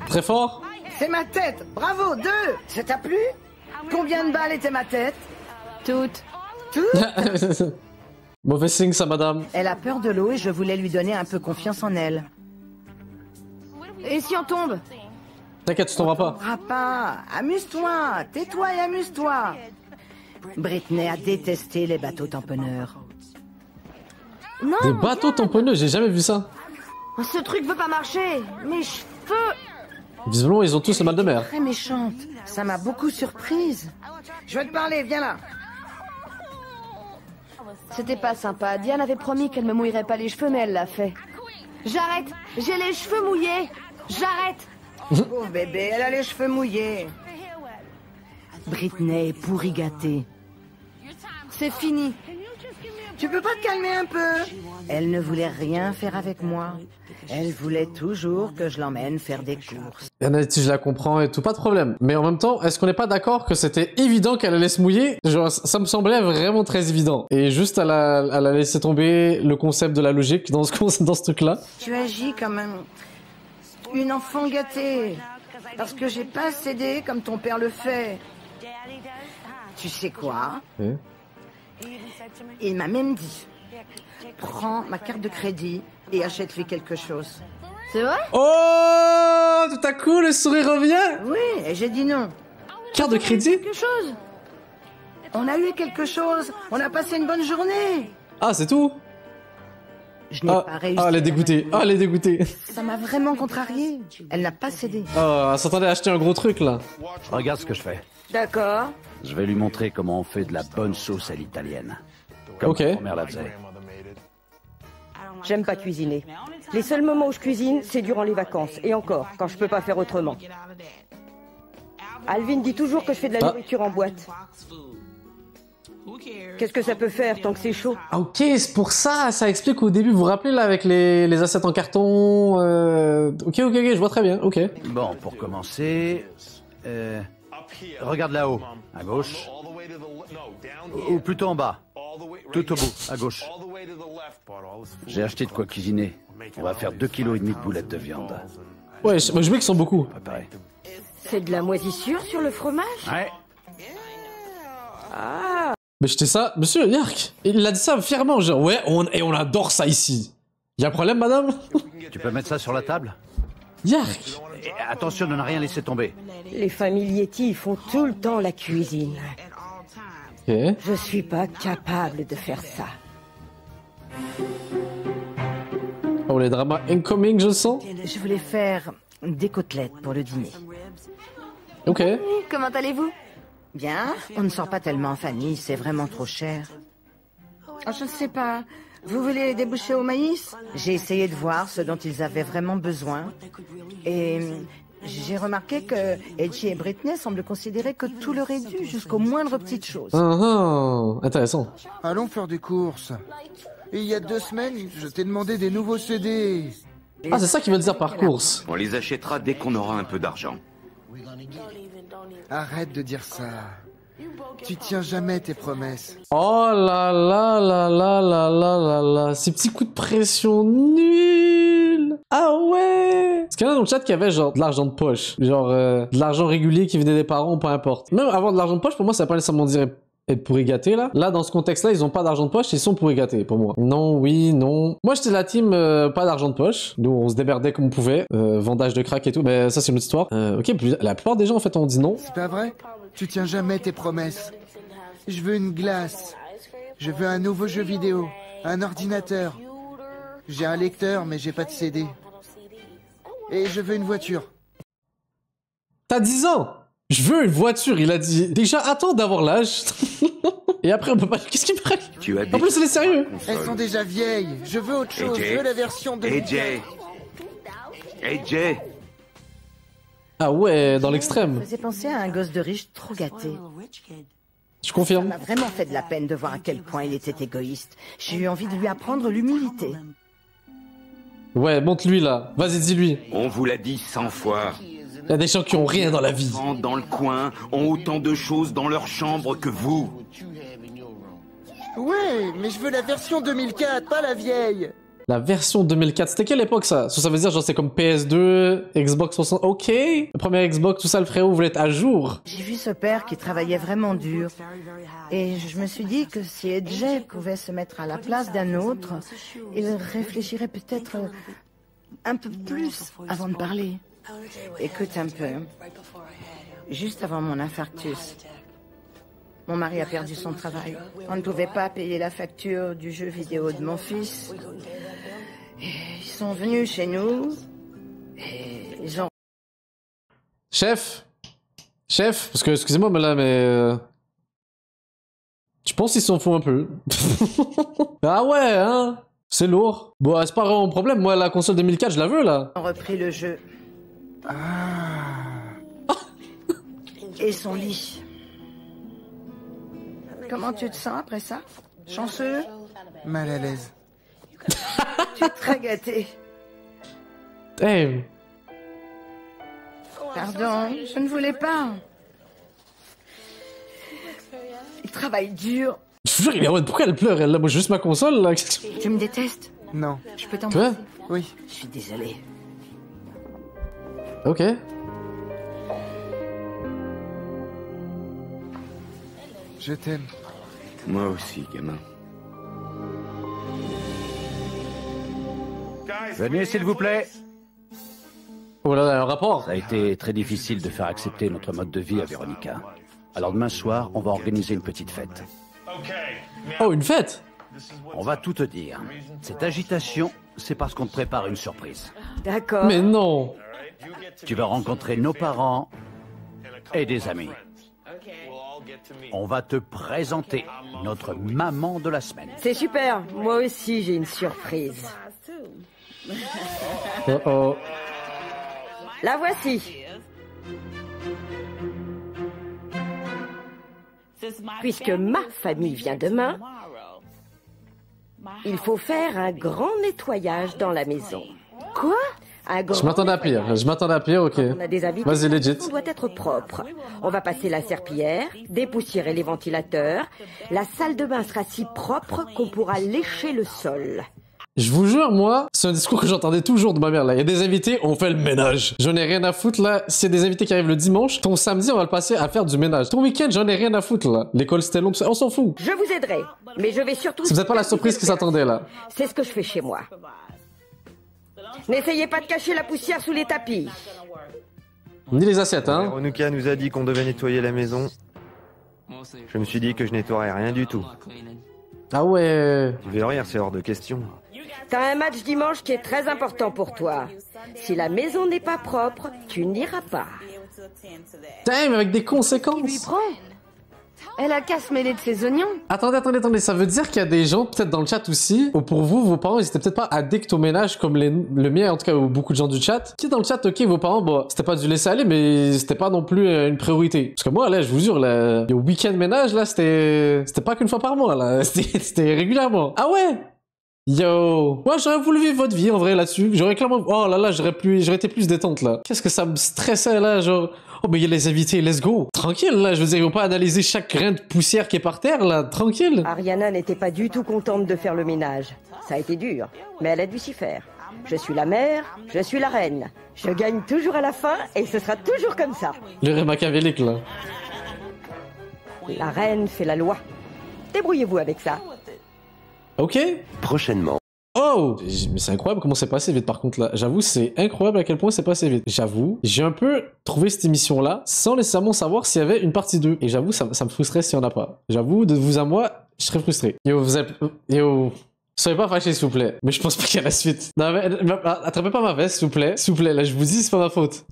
Très fort. C'est ma tête. Bravo, 2. Ça t'a plu? Combien de balles était ma tête? Toutes. Toutes? Mauvais signe, ça, madame. Elle a peur de l'eau et je voulais lui donner un peu confiance en elle. Et si on tombe? T'inquiète, tu tomberas pas. On pas. Amuse-toi. Tais-toi et amuse-toi. Britney a détesté les bateaux tamponneurs. Non. Des bateaux tamponneux, j'ai jamais vu ça. Ce truc veut pas marcher. Mes cheveux. Visiblement, ils ont tous le mal de mer. Très méchante. Ça m'a beaucoup surprise. Je vais te parler, viens là. C'était pas sympa. Diane avait promis qu'elle me mouillerait pas les cheveux, mais elle l'a fait. J'arrête. J'ai les cheveux mouillés. J'arrête. Oh bébé, elle a les cheveux mouillés. Britney est pourri gâtée. C'est fini. Tu peux pas te calmer un peu? Elle ne voulait rien faire avec moi. Elle voulait toujours que je l'emmène faire des courses. Si je la comprends et tout, pas de problème. Mais en même temps, est-ce qu'on n'est pas d'accord que c'était évident qu'elle allait se mouiller? Genre, ça me semblait vraiment très évident. Et juste, elle a laissé tomber le concept de la logique dans ce truc-là. Tu agis comme une enfant gâtée. Parce que j'ai pas cédé comme ton père le fait. Tu sais quoi? Il m'a même dit, prends ma carte de crédit et achète-lui quelque chose. C'est vrai? Oh, tout à coup, le sourire revient. Oui, et j'ai dit non. Carte de crédit? Quelque chose. On a eu quelque chose. On a passé une bonne journée. Ah, c'est tout? Je n'ai pas réussi. Ah, elle est dégoûtée. Ah, elle est dégoûtée. Ça m'a vraiment contrariée. Elle n'a pas cédé. Oh, elle s'attendait à acheter un gros truc, là. Regarde ce que je fais. D'accord. Je vais lui montrer comment on fait de la bonne sauce à l'italienne. Comme ma grand-mère la faisait. J'aime pas cuisiner. Les seuls moments où je cuisine, c'est durant les vacances. Et encore, quand je peux pas faire autrement. Alvin dit toujours que je fais de la nourriture en boîte. Qu'est-ce que ça peut faire tant que c'est chaud? Ah, ok, c'est pour ça, ça explique au début, vous vous rappelez là avec les assiettes en carton. Ok, je vois très bien, ok. Bon, pour commencer, regarde là-haut, à gauche, ou plutôt en bas, tout au bout, à gauche. J'ai acheté de quoi cuisiner. On va faire 2,5 kg de boulettes de viande. Ouais, je veux qu'ils sont beaucoup. Préparé. C'est de la moisissure sur le fromage? Ouais. Ah. Mais j'étais ça, monsieur Yark, il a dit ça fièrement, genre ouais, on adore ça ici. Y a un problème, madame? Tu peux mettre ça sur la table? Yark. Et attention de ne rien laisser tomber. Les familles Yeti font tout le temps la cuisine. Ok. Je suis pas capable de faire ça. Oh, les dramas incoming, je sens. Je voulais faire des côtelettes pour le dîner. Ok. Comment allez-vous? Bien, on ne sort pas tellement en famille, c'est vraiment trop cher. Oh, je ne sais pas. Vous voulez des bouchées au maïs? J'ai essayé de voir ce dont ils avaient vraiment besoin. Et j'ai remarqué que Edgy et Britney semblent considérer que tout leur est dû, jusqu'aux moindres petites choses. Intéressant. Allons faire des courses. Et il y a 2 semaines, je t'ai demandé des nouveaux CD. Ah, c'est ça qu'il veut dire par course. On les achètera dès qu'on aura un peu d'argent. Arrête de dire ça. Tu tiens jamais tes promesses. Oh là là là là là là là là. Ces petits coups de pression nuls. Ah ouais. Est-ce qu'il y en a dans le chat qui avait genre de l'argent de poche? Genre de l'argent régulier qui venait des parents, peu importe. Même avoir de l'argent de poche, pour moi, ça va pas nécessairement dire être pourri gâté là. Là, dans ce contexte-là, ils ont pas d'argent de poche, ils sont pourri gâtés pour moi. Non, oui, non. Moi, j'étais la team pas d'argent de poche. Nous, on se démerdait comme on pouvait. Vendage de crack et tout. Mais ça, c'est une autre histoire. Ok, la plupart des gens, en fait, ont dit non. C'est pas vrai? Tu tiens jamais tes promesses. Je veux une glace. Je veux un nouveau jeu vidéo. Un ordinateur. J'ai un lecteur, mais j'ai pas de CD. Et je veux une voiture. T'as 10 ans! Je veux une voiture, il a dit. Déjà, attends d'avoir l'âge. Et après, on peut pas. Qu'est-ce qu'il me raconte? En plus, il est sérieux. Elles sont déjà vieilles. Je veux autre chose. Je veux la version de... AJ. Ah ouais, dans l'extrême. Ça faisait penser à un gosse de riche trop gâté. Je confirme. Ça m'a vraiment fait de la peine de voir à quel point il était égoïste. J'ai eu envie de lui apprendre l'humilité. Ouais, monte-lui là. Vas-y, dis-lui. On vous l'a dit 100 fois. Il y a des gens qui ont rien dans la vie. Dans le coin, ont autant de choses dans leur chambre que vous. Ouais, mais je veux la version 2004, pas la vieille. La version 2004, c'était quelle époque ça? Ça veut dire genre c'est comme PS2, Xbox 60. Ok. Le premier Xbox, tout ça, le frérot voulait être à jour. J'ai vu ce père qui travaillait vraiment dur. Et je me suis dit que si Edgy pouvait se mettre à la place d'un autre, il réfléchirait peut-être un peu plus avant de parler. Écoute un peu. Juste avant mon infarctus, mon mari a perdu son travail. On ne pouvait pas payer la facture du jeu vidéo de mon fils. Et ils sont venus chez nous et ils ont... Chef, parce que excusez-moi mais là mais je pense qu'ils s'en foutent un peu. Ah ouais hein, c'est lourd. Bon c'est pas vraiment un problème, moi la console 2004 je la veux là. Ils ont repris le jeu. Et son lit. Comment tu te sens après ça? Chanceux? Mal à l'aise. Tu es très gâté. Damn. Pardon, je ne voulais pas. Il travaille dur. Je vous jure, il est en mode, pourquoi elle pleure elle là? Moi j'ai juste ma console là. Tu me détestes? Non. Je peux t'embrasser? Oui. Je suis désolée. Ok. Je t'aime. Moi aussi, gamin. Venez, s'il vous plaît. Oh là là, un rapport. Ça a été très difficile de faire accepter notre mode de vie à Véronica. Alors demain soir, on va organiser une petite fête. Oh, une fête? On va tout te dire. Cette agitation, c'est parce qu'on te prépare une surprise. D'accord. Mais non. Tu vas rencontrer nos parents et des amis. On va te présenter notre maman de la semaine. C'est super. Moi aussi, j'ai une surprise. Oh. La voici. Puisque ma famille vient demain, il faut faire un grand nettoyage dans la maison. Quoi? Je m'attendais à pire, ok. On a des invités, vas-y, legit. on doit être propre. On va passer la serpillière, dépoussiérer les ventilateurs. La salle de bain sera si propre qu'on pourra lécher le sol. Je vous jure, moi, c'est un discours que j'entendais toujours de ma mère, là. Il y a des invités, on fait le ménage. J'en ai rien à foutre, là. S'il y a des invités qui arrivent le dimanche, ton samedi, on va le passer à faire du ménage. Ton week-end, j'en ai rien à foutre, là. L'école, c'était long, on s'en fout. Je vous aiderai, mais je vais surtout... Si vous n'êtes pas la surprise qui s'attendait, là. C'est ce que je fais chez moi. N'essayez pas de cacher la poussière sous les tapis. Ni les assiettes, hein. Véronica nous a dit qu'on devait nettoyer la maison. Je me suis dit que je nettoierais rien du tout. Ah ouais. Tu veux rire, c'est hors de question. T'as un match dimanche qui est très important pour toi. Si la maison n'est pas propre, tu n'iras pas. Damn, avec des conséquences. Lui prend. Elle a qu'à se mêler de ses oignons. Attendez, ça veut dire qu'il y a des gens, peut-être dans le chat aussi, ou pour vous, vos parents, ils étaient peut-être pas addicts au ménage comme le mien, en tout cas, ou beaucoup de gens du chat. Qui dans le chat, ok, vos parents, bon, c'était pas du laisser aller, mais c'était pas non plus une priorité. Parce que moi, là, je vous jure, le week-end ménage, là, c'était pas qu'une fois par mois, là. C'était régulièrement. Ah ouais? Yo, moi j'aurais voulu vivre votre vie en vrai là-dessus. J'aurais clairement, oh là là, j'aurais été plus détente là. Qu'est-ce que ça me stressait là, genre, oh mais il y a les invités, let's go. Tranquille là, je veux dire, ils vont pas analyser chaque grain de poussière qui est par terre là, tranquille. Ariana n'était pas du tout contente de faire le ménage. Ça a été dur, mais elle a dû s'y faire. Je suis la mère, je suis la reine. Je gagne toujours à la fin et ce sera toujours comme ça. Le ré machiavélique là. La reine fait la loi. Débrouillez-vous avec ça. Ok. Prochainement. Oh! Mais c'est incroyable comment c'est passé vite par contre là. J'avoue, c'est incroyable à quel point c'est passé vite. J'avoue, j'ai un peu trouvé cette émission-là sans nécessairement savoir s'il y avait une partie 2. Et j'avoue, ça me frustrerait s'il n'y en a pas. J'avoue, de vous à moi, je serais frustré. Yo, soyez pas fâchés s'il vous plaît. Mais je pense pas qu'il y a la suite. Non mais, attrapez pas ma veste s'il vous plaît. S'il vous plaît, là je vous dis, c'est pas ma faute.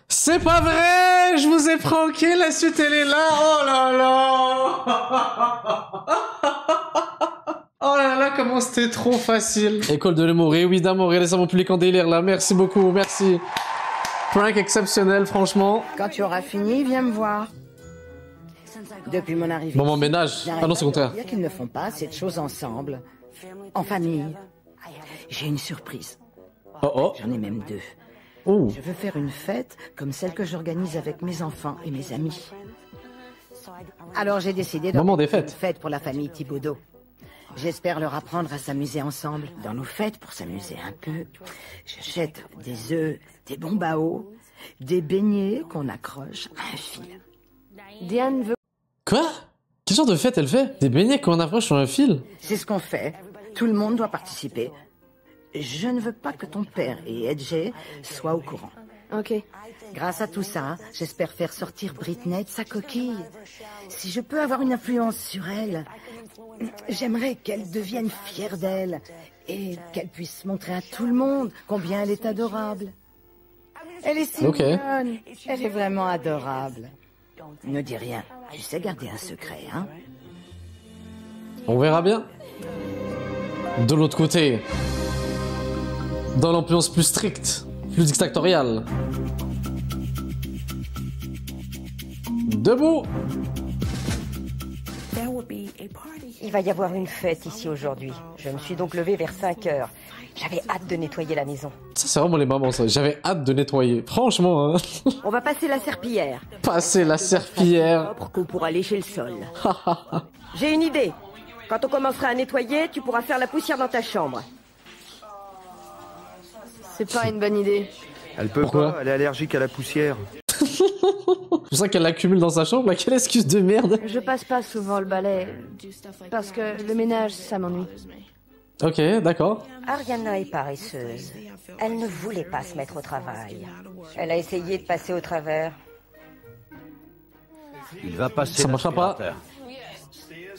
C'est pas vrai! Je vous ai pranké, la suite elle est là! Oh là là! Oh là là, comment c'était trop facile. École de l'humour, évidemment, regardez ça mon public en délire là, merci beaucoup, merci. Prank exceptionnel, franchement. Quand tu auras fini, viens me voir. Depuis mon arrivée... Moment ménage. Ah non, c'est le contraire. Il y a qu'ils ne font pas assez de choses ensemble, en famille. J'ai une surprise. Oh oh. J'en ai même deux. Oh. Je veux faire une fête comme celle que j'organise avec mes enfants et mes amis. Alors j'ai décidé d'organiser une fête pour la famille Thibaudot. J'espère leur apprendre à s'amuser ensemble. Dans nos fêtes, pour s'amuser un peu, j'achète des œufs, des bombes à eau, des beignets qu'on accroche à un fil. Diane veut... Quoi? Quel genre de fête elle fait? Des beignets qu'on accroche sur un fil? C'est ce qu'on fait. Tout le monde doit participer. Je ne veux pas que ton père et Edge soient au courant. Ok. Grâce à tout ça, j'espère faire sortir Britney de sa coquille. Si je peux avoir une influence sur elle, j'aimerais qu'elle devienne fière d'elle et qu'elle puisse montrer à tout le monde combien elle est adorable. Elle est si mignonne. Elle est vraiment adorable. Ne dis rien. Tu sais garder un secret, hein? On verra bien. De l'autre côté, dans l'ambiance plus stricte, plus dictatoriale. Debout! Il va y avoir une fête ici aujourd'hui. Je me suis donc levée vers 5 heures. J'avais hâte de nettoyer la maison. Ça, c'est vraiment les mamans, ça. J'avais hâte de nettoyer. Franchement, hein. On va passer la serpillière. Passer la serpillière. Pour qu'on pourra lécher le sol. J'ai une idée. Quand on commencera à nettoyer, tu pourras faire la poussière dans ta chambre. C'est pas une bonne idée. Elle peut pas, elle est allergique à la poussière. C'est pour ça qu'elle l'accumule dans sa chambre, là. Quelle excuse de merde. Je passe pas souvent le balai, parce que le ménage, ça m'ennuie. Ok, d'accord. Ariana est paresseuse. Elle ne voulait pas se mettre au travail. Elle a essayé de passer au travers. Il va passer. Ça marchera pas.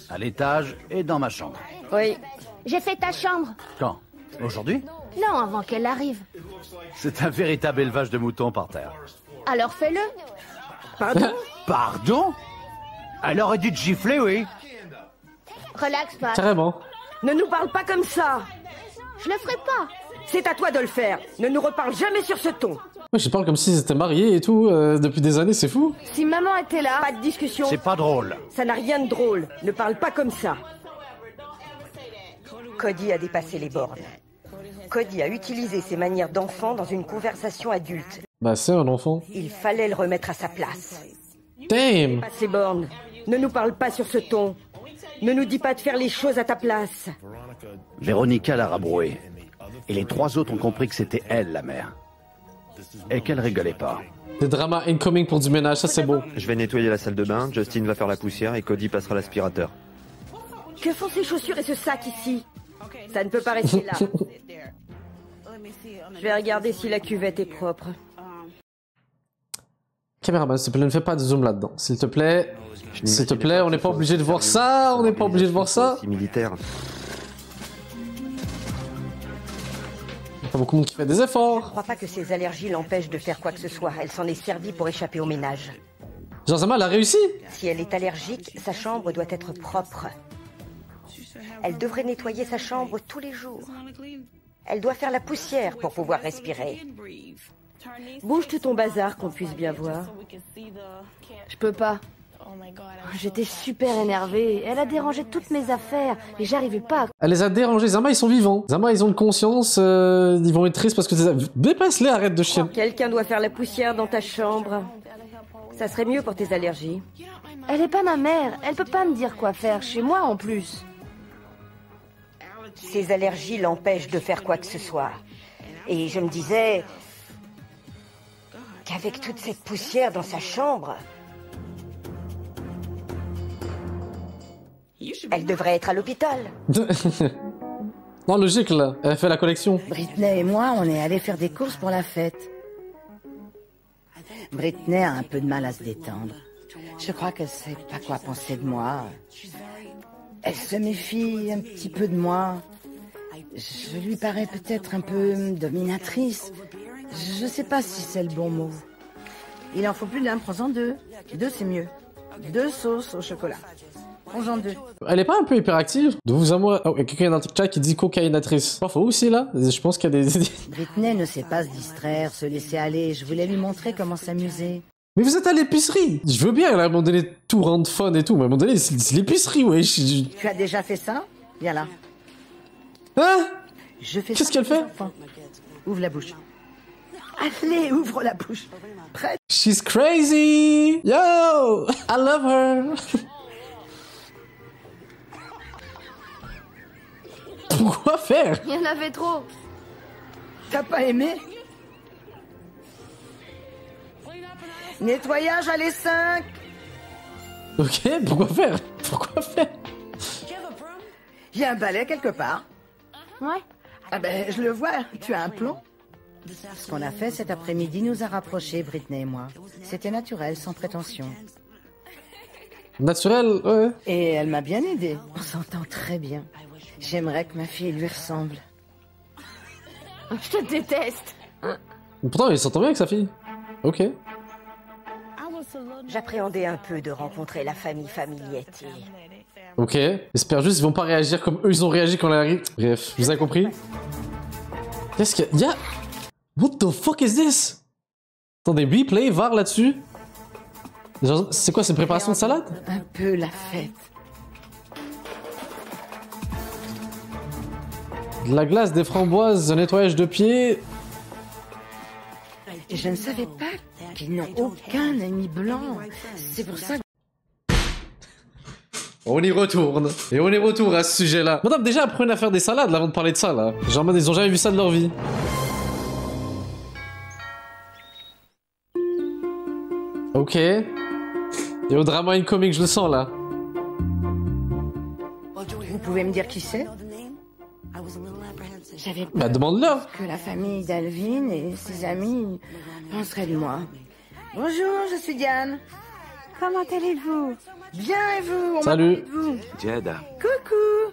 À l'étage et dans ma chambre. Oui. J'ai fait ta chambre. Quand? Aujourd'hui? Non, avant qu'elle arrive. C'est un véritable élevage de moutons par terre. Alors fais-le. Pardon? Pardon? Elle aurait dû te gifler, oui. Relax, Pat. Carrément. Ne nous parle pas comme ça. Je le ferai pas. C'est à toi de le faire. Ne nous reparle jamais sur ce ton. Ouais, je parle comme s'ils étaient mariés et tout depuis des années, c'est fou. Si maman était là... Pas de discussion. C'est pas drôle. Ça n'a rien de drôle. Ne parle pas comme ça. Cody a dépassé les bornes. Cody a utilisé ses manières d'enfant dans une conversation adulte. Bah c'est un enfant. Il fallait le remettre à sa place. Damn. Passe les bornes. Ne nous parle pas sur ce ton. Ne nous dis pas de faire les choses à ta place. Véronica l'a rabroué. Et les 3 autres ont compris que c'était elle, la mère. Et qu'elle rigolait pas. Des dramas incoming pour du ménage, ça c'est beau. Je vais nettoyer la salle de bain, Justin va faire la poussière et Cody passera l'aspirateur. Que font ces chaussures et ce sac ici? Ça ne peut pas rester là. Je vais regarder si la cuvette est propre. Caméraman, s'il te plaît, ne fais pas de zoom là-dedans. S'il te plaît. S'il te plaît, on n'est pas obligé de voir ça. On n'est pas obligé de voir ça. Militaire. Il y a pas beaucoup de monde qui fait des efforts. Je crois pas que ses allergies l'empêchent de faire quoi que ce soit. Elle s'en est servie pour échapper au ménage. Genre, Zama, elle a réussi. Si elle est allergique, sa chambre doit être propre. Elle devrait nettoyer sa chambre tous les jours. Elle doit faire la poussière pour pouvoir respirer. Bouge tout ton bazar qu'on puisse bien voir. Je peux pas. J'étais super énervée. Elle a dérangé toutes mes affaires et j'arrivais pas à... Elle les a dérangés. Zama, ils sont vivants. Zama, ils ont une conscience. Ils vont être tristes parce que... Dépasse-les, arrête de chier. Quelqu'un doit faire la poussière dans ta chambre. Ça serait mieux pour tes allergies. Elle est pas ma mère. Elle peut pas me dire quoi faire chez moi en plus. Ses allergies l'empêchent de faire quoi que ce soit. Et je me disais qu'avec toute cette poussière dans sa chambre, elle devrait être à l'hôpital. Non, logique là. Elle a fait la collection. Britney et moi, on est allés faire des courses pour la fête. Britney a un peu de mal à se détendre. Je crois qu'elle sait pas quoi penser de moi. Elle se méfie un petit peu de moi. Je lui parais peut-être un peu dominatrice. Je sais pas si c'est le bon mot. Il en faut plus d'un, prends-en 2. 2 c'est mieux. 2 sauces au chocolat. Prends-en 2. Elle est pas un peu hyperactive? De vous à moi. Oh, quelqu'un dans le chat qui dit cocaïnatrice. Pas faux aussi là. Je pense qu'il y a des... Britney ne sait pas se distraire, se laisser aller. Je voulais lui montrer comment s'amuser. Mais vous êtes à l'épicerie. Je veux bien, à un moment donné, tout rendre fun et tout, mais à un moment donné, c'est l'épicerie, ouais. Tu as déjà fait ça? Viens là. Hein? Je fais. Qu'est-ce qu'elle fait? Ouvre la bouche. Allez, ouvre la bouche. Prête? She's crazy! Yo! I love her! Pourquoi faire? Il y en avait trop. T'as pas aimé? Nettoyage à les 5. Ok, pourquoi faire? Pourquoi faire? Il y a un balai quelque part. Ouais. Ah ben, je le vois, tu as un plomb. Ce qu'on a fait cet après-midi nous a rapprochés, Britney et moi. C'était naturel, sans prétention. Naturel, ouais. Et elle m'a bien aidée. On s'entend très bien. J'aimerais que ma fille lui ressemble. Je te déteste. Pourtant, il s'entend bien avec sa fille. Ok. J'appréhendais un peu de rencontrer la famille Familietti. Ok. J'espère juste qu'ils vont pas réagir comme eux ils ont réagi quand elle arrive. Bref, vous avez compris? Qu'est-ce qu'il y a? What the fuck is this? Attendez, replay, VAR là-dessus. C'est quoi, c'est une préparation de salade? Un peu la fête. De la glace, des framboises, un nettoyage de pieds. Et je ne savais pas qu'ils n'ont aucun ami blanc. C'est pour ça que... On y retourne. Et on y retourne à ce sujet-là. Madame, déjà, apprenez à faire des salades là, avant de parler de ça, là. Genre, ils ont jamais vu ça de leur vie. Ok. Et au drama incoming, je le sens, là. Vous pouvez me dire qui c'est? J'avais peur demande-leur. que la famille d'Alvin et ses amis penseraient de moi. Bonjour, je suis Diane. Comment allez-vous? Bien, et vous? Salut. Jada. Coucou.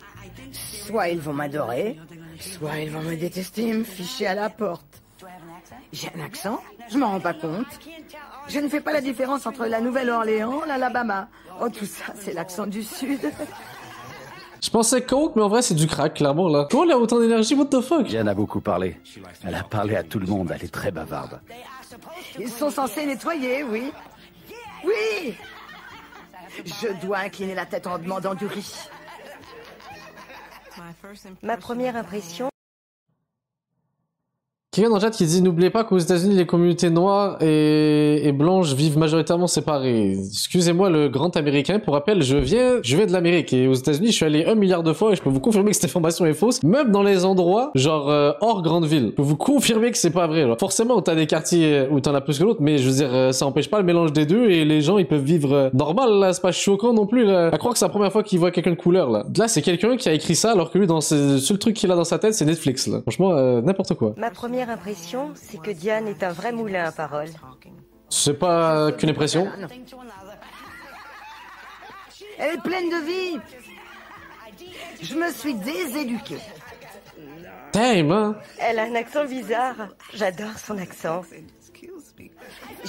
Soit ils vont m'adorer, soit ils vont me détester et me ficher à la porte. J'ai un accent? Je m'en rends pas compte. Je ne fais pas la différence entre la Nouvelle-Orléans, l'Alabama. Oh, tout ça, c'est l'accent du Sud. Je pensais coke, mais en vrai, c'est du crack, clairement, là. Comment elle a autant d'énergie? What the fuck? Diane a beaucoup parlé. Elle a parlé à tout le monde, elle est très bavarde. Ils sont censés nettoyer, oui. Oui! Je dois incliner la tête en demandant du riz. Ma première impression... Quelqu'un dans le chat qui dit n'oubliez pas qu'aux États-Unis les communautés noires et blanches vivent majoritairement séparées. Excusez-moi le grand américain, pour rappel, je viens de l'Amérique et aux États-Unis je suis allé 1 milliard de fois et je peux vous confirmer que cette information est fausse, même dans les endroits genre hors grande ville. Je peux vous confirmer que c'est pas vrai. Genre. Forcément t'as des quartiers où t'en as plus que l'autre, mais je veux dire ça empêche pas le mélange des deux et les gens ils peuvent vivre normal là, c'est pas choquant non plus là. À croire que c'est la première fois qu'ils voient quelqu'un de couleur là. Là c'est quelqu'un qui a écrit ça alors que lui dans le seul truc qu'il a dans sa tête c'est Netflix là. Franchement n'importe quoi. Ma première impression, c'est que Diane est un vrai moulin à paroles. C'est pas qu'une impression. Elle est pleine de vie. Je me suis déséduquée. Damn, hein? Elle a un accent bizarre. J'adore son accent.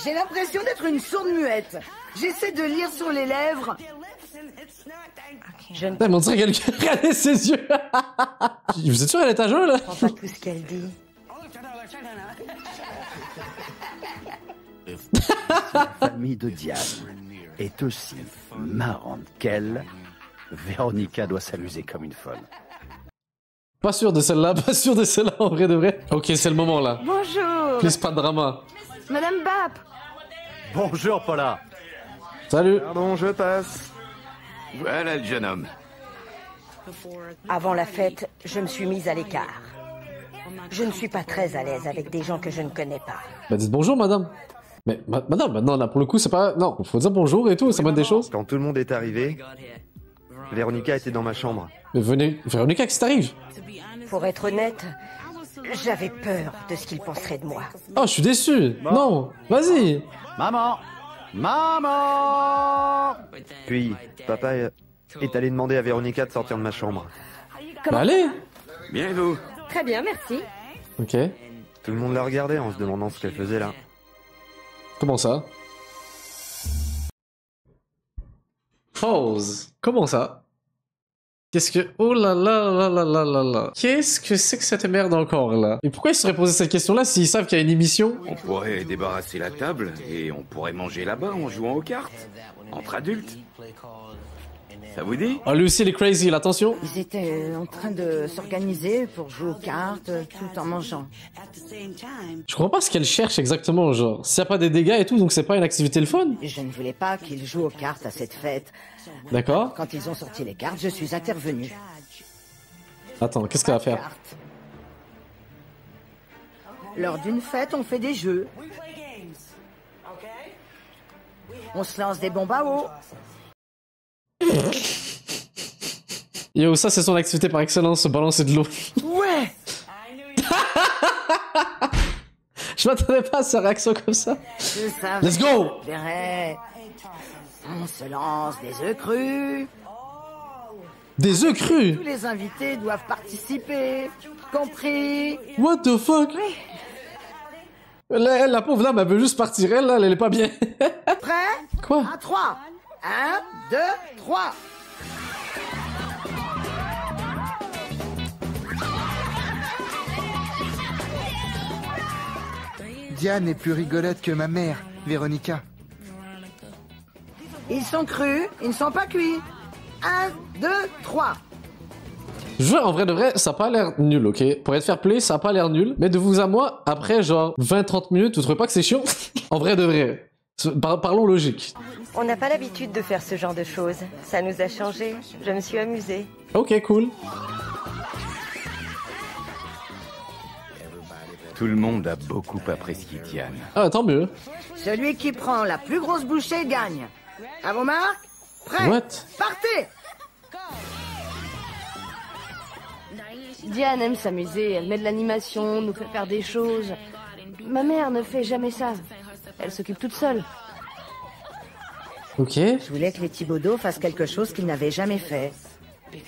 J'ai l'impression d'être une sourde muette. J'essaie de lire sur les lèvres. Je ne on dirait quelqu'un regardez ses yeux. Vous êtes sûr elle est à jeu là? comprends pas tout ce qu'elle dit. La famille de Diane est aussi marrante qu'elle. Véronica doit s'amuser comme une folle. Pas sûr de celle-là, pas sûr de celle-là en vrai de vrai. Ok, c'est le moment là. Bonjour. Please, pas de drama. Madame Bap. Bonjour Paula. Salut. Pardon, je passe. Voilà le jeune homme. Avant la fête, je me suis mise à l'écart. Je ne suis pas très à l'aise avec des gens que je ne connais pas. Bah dites bonjour madame. Mais madame, non là pour le coup c'est pas... Non, faut dire bonjour et tout, ça mène des choses. Quand tout le monde est arrivé, Véronica était dans ma chambre. Mais venez, Véronica, qu'est-ce qui t'arrive? Pour être honnête, j'avais peur de ce qu'ils penseraient de moi. Oh, je suis déçu. Bon. Non, vas-y. Maman. Maman. Puis, papa est allé demander à Véronica de sortir de ma chambre. Bah allez. Bien vous. Très bien, merci. Ok. Tout le monde la regardait en se demandant ce qu'elle faisait là. Comment ça? Pause. Comment ça? Qu'est-ce que... Oh là là là là là là là. Qu'est-ce que c'est que cette merde encore là? Et pourquoi ils se seraient posé cette question là s'ils savent qu'il y a une émission? On pourrait débarrasser la table et on pourrait manger là-bas en jouant aux cartes. Entre adultes. Ça vous dit? Oh lui aussi il est crazy, attention. Ils étaient en train de s'organiser pour jouer aux cartes tout en mangeant. Je comprends pas ce qu'elle cherche exactement, genre. S'il y a pas des dégâts et tout, donc c'est pas une activité le fun? Je ne voulais pas qu'ils jouent aux cartes à cette fête. D'accord. Quand ils ont sorti les cartes, je suis intervenue. Attends, qu'est-ce qu'elle va faire? Lors d'une fête, on fait des jeux. On se lance des bombes à eau. Yo, ça c'est son activité par excellence, se balancer de l'eau. Ouais. Je m'attendais pas à sa réaction comme ça. Let's go. On se lance des œufs crus. Des œufs crus? Tous les invités doivent participer. Compris? What the fuck? La pauvre dame, elle veut juste partir, elle est pas bien. Prêt? Quoi? À 3. 1, 2, 3. Diane est plus rigolote que ma mère, Véronica. Ils sont crus, ils ne sont pas cuits. 1, 2, 3. Je veux, en vrai de vrai, ça a pas l'air nul, ok? Pour être fair play, ça a pas l'air nul. Mais de vous à moi, après genre 20-30 minutes, vous trouvez pas que c'est chiant? En vrai de vrai. Parlons logique. On n'a pas l'habitude de faire ce genre de choses. Ça nous a changé. Je me suis amusée. Ok, cool. Tout le monde a beaucoup apprécié Diane. Ah, tant mieux. Celui qui prend la plus grosse bouchée gagne. À vos marques? Prêt? What? Partez! Diane aime s'amuser, elle met de l'animation, nous fait faire des choses. Ma mère ne fait jamais ça. Elle s'occupe toute seule. Ok. Je voulais que les Thibaudeau fassent quelque chose qu'ils n'avaient jamais fait.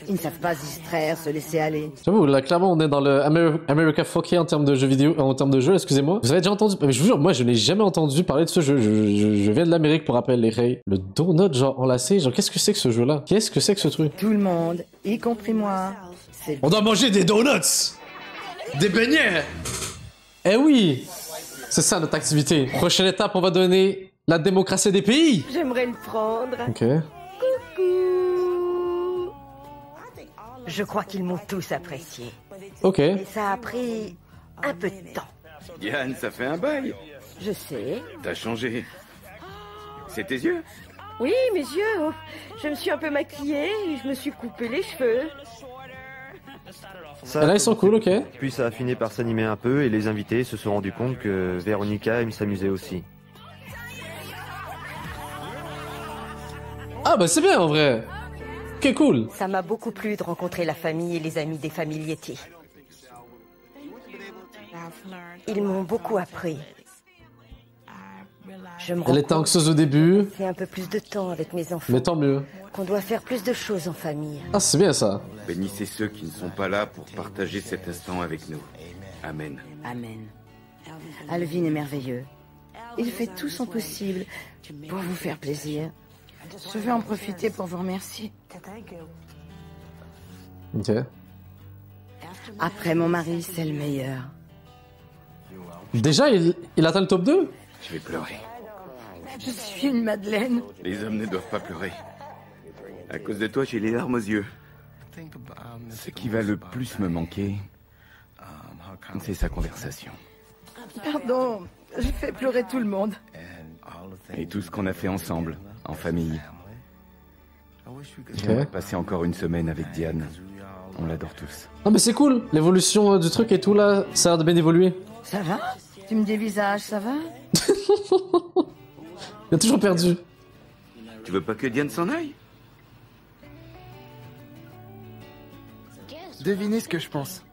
Ils ne savent pas se distraire, se laisser aller. J'avoue, là, clairement, on est dans le America Foké en termes de jeux vidéo, en termes de jeux, excusez-moi. Vous avez déjà entendu, mais je vous jure, moi, je n'ai jamais entendu parler de ce jeu. Je viens de l'Amérique pour rappel, les Ray. Le donut, genre, enlacé, genre, qu'est-ce que c'est que ce jeu-là? Qu'est-ce que c'est que ce truc? Tout le monde, y compris moi. On doit manger des donuts! Des beignets! Eh oui! C'est ça notre activité. Prochaine étape, on va donner la démocratie des pays. J'aimerais le prendre. Ok. Coucou. Je crois qu'ils m'ont tous apprécié. Ok. Et ça a pris un peu de temps. Diane, ça fait un bail. Je sais. T'as changé. C'est tes yeux? Oui, mes yeux. Oh. Je me suis un peu maquillée, je me suis coupé les cheveux. Ça, là, ils sont cool, ok. Puis ça a fini par s'animer un peu et les invités se sont rendus compte que Véronica aime s'amuser aussi. Ah bah c'est bien en vrai. Ok, cool. Ça m'a beaucoup plu de rencontrer la famille et les amis des familles Yeti. Ils m'ont beaucoup appris. Je me rends Elle était compte anxieuse au début. qu'on fait un peu plus de temps avec mes enfants. Mais tant mieux. Qu'on doit faire plus de choses en famille. Ah, c'est bien ça. Bénissez ceux qui ne sont pas là pour partager cet instant avec nous. Amen. Amen. Alvin est merveilleux. Il fait tout son possible pour vous faire plaisir. Je vais en profiter pour vous remercier. Ok. Après mon mari, c'est le meilleur. Déjà, il atteint le top 2? Je vais pleurer. Je suis une madeleine. Les hommes ne doivent pas pleurer. À cause de toi, j'ai les larmes aux yeux. Ce qui va le plus me manquer, c'est sa conversation. Pardon, je fais pleurer tout le monde. Et tout ce qu'on a fait ensemble, en famille. J'aimerais passer encore une semaine avec Diane. On l'adore tous. Non mais c'est cool. L'évolution du truc et tout là, ça a l'air de bien évoluer. Ça va? Tu me dévisages, ça va? Il a toujours perdu. Tu veux pas que Diane s'en aille? Devinez ce que je pense.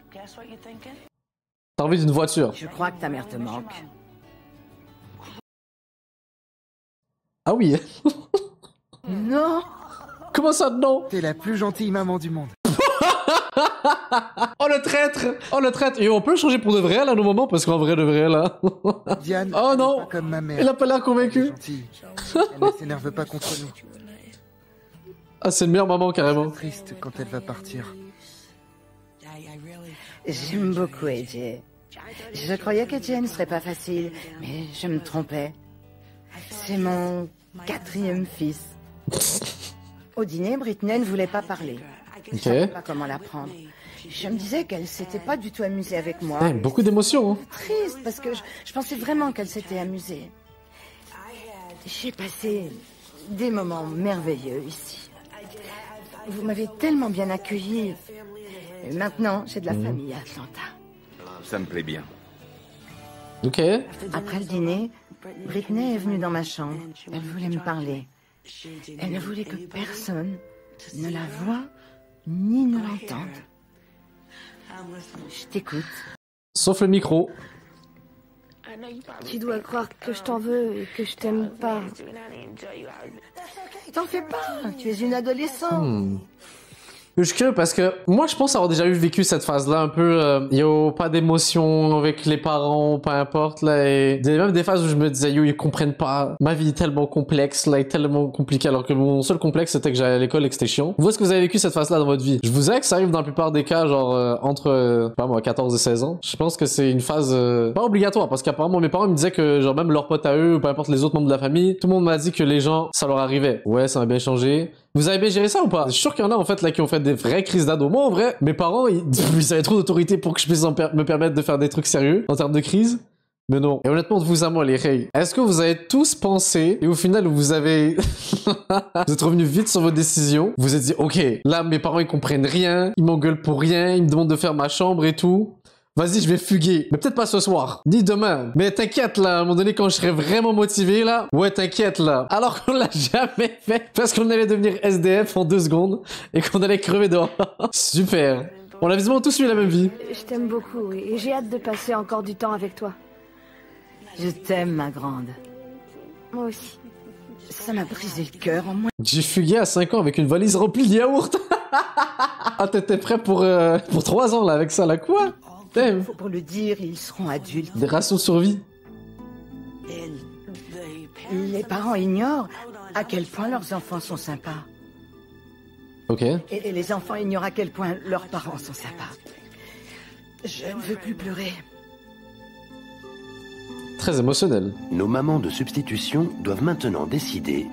T'as envie d'une voiture? Je crois que ta mère te manque. Ah oui. Non. Comment ça, non? T'es la plus gentille maman du monde. Oh le traître! Oh le traître! Et on peut changer pour de vrai là, à nos moments, parce qu'en vrai de vrai là. Diane, oh non! pas comme ma mère. Elle a pas l'air convaincue. Elle ne s'énerve pas contre nous. Ah, c'est une meilleure maman carrément. Triste quand elle va partir. J'aime beaucoup AJ. Je croyais que Diane ne serait pas facile, mais je me trompais. C'est mon 4e fils. Au dîner, Britney ne voulait pas parler. Je ne savais pas comment la prendre. Je me disais qu'elle s'était pas du tout amusée avec moi. Ouais, beaucoup d'émotions. Hein. Triste, parce que je pensais vraiment qu'elle s'était amusée. J'ai passé des moments merveilleux ici. Vous m'avez tellement bien accueilli. Et maintenant, j'ai de la famille à Atlanta. Ça me plaît bien. Ok. Après le dîner, Britney est venue dans ma chambre. Elle voulait me parler. Elle ne voulait que personne ne la voie ni ne l'entende. Je t'écoute. Sauf le micro. Tu dois croire que je t'en veux et que je t'aime pas. T'en fais pas, tu es une adolescente. Je suis curieux parce que moi je pense avoir déjà vécu cette phase-là un peu, yo, pas d'émotion avec les parents, peu importe, là, et même des phases où je me disais, yo, ils comprennent pas, ma vie est tellement complexe, là, est tellement compliquée, alors que mon seul complexe c'était que j'allais à l'école et que c'était chiant. Vous, est-ce que vous avez vécu cette phase-là dans votre vie? Je vous dirais que ça arrive dans la plupart des cas, genre, entre, pas moi, 14 et 16 ans. Je pense que c'est une phase, pas obligatoire, parce qu'apparemment mes parents me disaient que, genre, même leurs potes à eux, ou peu importe les autres membres de la famille, tout le monde m'a dit que les gens, ça leur arrivait. Ouais, ça m'a bien changé. Vous avez bien géré ça ou pas? Je suis sûr qu'il y en a en fait là qui ont fait des vraies crises d'ado. Moi en vrai, mes parents ils avaient trop d'autorité pour que je puisse me permettre de faire des trucs sérieux en termes de crise. Mais non. Et honnêtement, de vous à moi les reys, est-ce que vous avez tous pensé et au final vous avez vous êtes revenus vite sur vos décisions, vous vous êtes dit ok, là mes parents ils comprennent rien, ils m'engueulent pour rien, ils me demandent de faire ma chambre et tout. Vas-y, je vais fuguer. Mais peut-être pas ce soir. Ni demain. Mais t'inquiète, là. À un moment donné, quand je serai vraiment motivé, là. Ouais, t'inquiète, là. Alors qu'on l'a jamais fait. Parce qu'on allait devenir SDF en 2 secondes. Et qu'on allait crever dehors. Super. On a visiblement tous eu la même vie. Je t'aime beaucoup et j'ai hâte de passer encore du temps avec toi. Je t'aime, ma grande. Moi aussi. Ça m'a brisé le cœur en moi. J'ai fugué à 5 ans avec une valise remplie de yaourt. Ah, t'étais prêt pour 3 ans, là, avec ça, là. Quoi? Faut pour le dire, ils seront adultes. Des rations de survie. Les parents ignorent à quel point leurs enfants sont sympas. Ok. Et les enfants ignorent à quel point leurs parents sont sympas. Je ne veux plus pleurer. Très émotionnel. Nos mamans de substitution doivent maintenant décider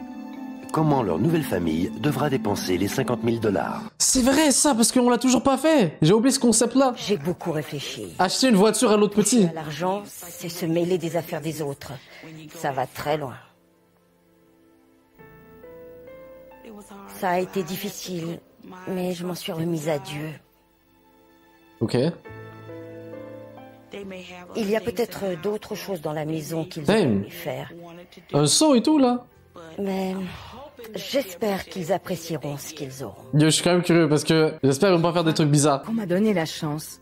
comment leur nouvelle famille devra dépenser les 50 000 $. C'est vrai ça, parce qu'on l'a toujours pas fait. J'ai oublié ce concept-là. J'ai beaucoup réfléchi. Acheter une voiture à l'autre petit. L'argent, c'est se mêler des affaires des autres. Ça va très loin. Ça a été difficile, mais je m'en suis remise à Dieu. Ok. Il y a peut-être d'autres choses dans la maison qu'ils auraient aimé faire. Un saut et tout, là. Mais j'espère qu'ils apprécieront ce qu'ils auront. Yo, je suis quand même curieux parce que j'espère qu'ils vont pas faire des trucs bizarres. On m'a donné la chance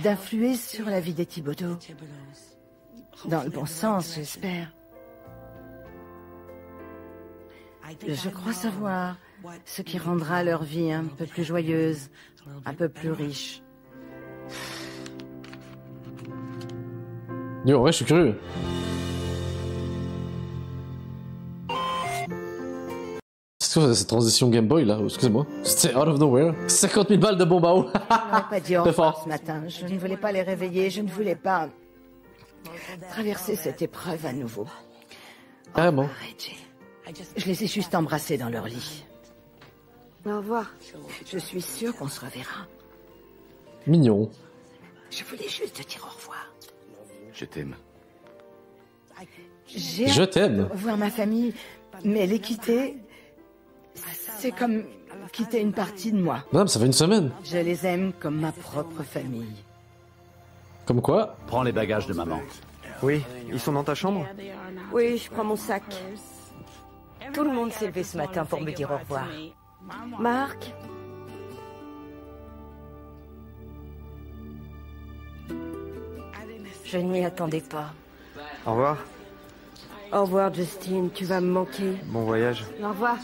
d'influer sur la vie des Thibodeau. Dans le bon sens, j'espère. Je crois savoir ce qui rendra leur vie un peu plus joyeuse, un peu plus riche. Yo, ouais, je suis curieux. C'est quoi cette transition Game Boy là? Excusez-moi. C'était out of nowhere. 50 000 balles de bombe à eau. Je n'aurais pas dit au revoir ce matin. Je ne voulais pas les réveiller. Je ne voulais pas traverser cette épreuve à nouveau. Carrément. Je les ai juste embrassés dans leur lit. Au revoir. Je suis sûre qu'on se reverra. Mignon. Je voulais juste te dire au revoir. Je t'aime. Je t'aime. Voir ma famille, mais les quitter, c'est comme quitter une partie de moi. Madame, ça fait une semaine. Je les aime comme ma propre famille. Comme quoi? Prends les bagages de maman. Oui, ils sont dans ta chambre? Oui, je prends mon sac. Tout le monde s'est levé ce matin pour me dire au revoir. Marc? Je ne m'y attendais pas. Au revoir. Au revoir, Justine. Tu vas me manquer. Bon voyage. Au revoir.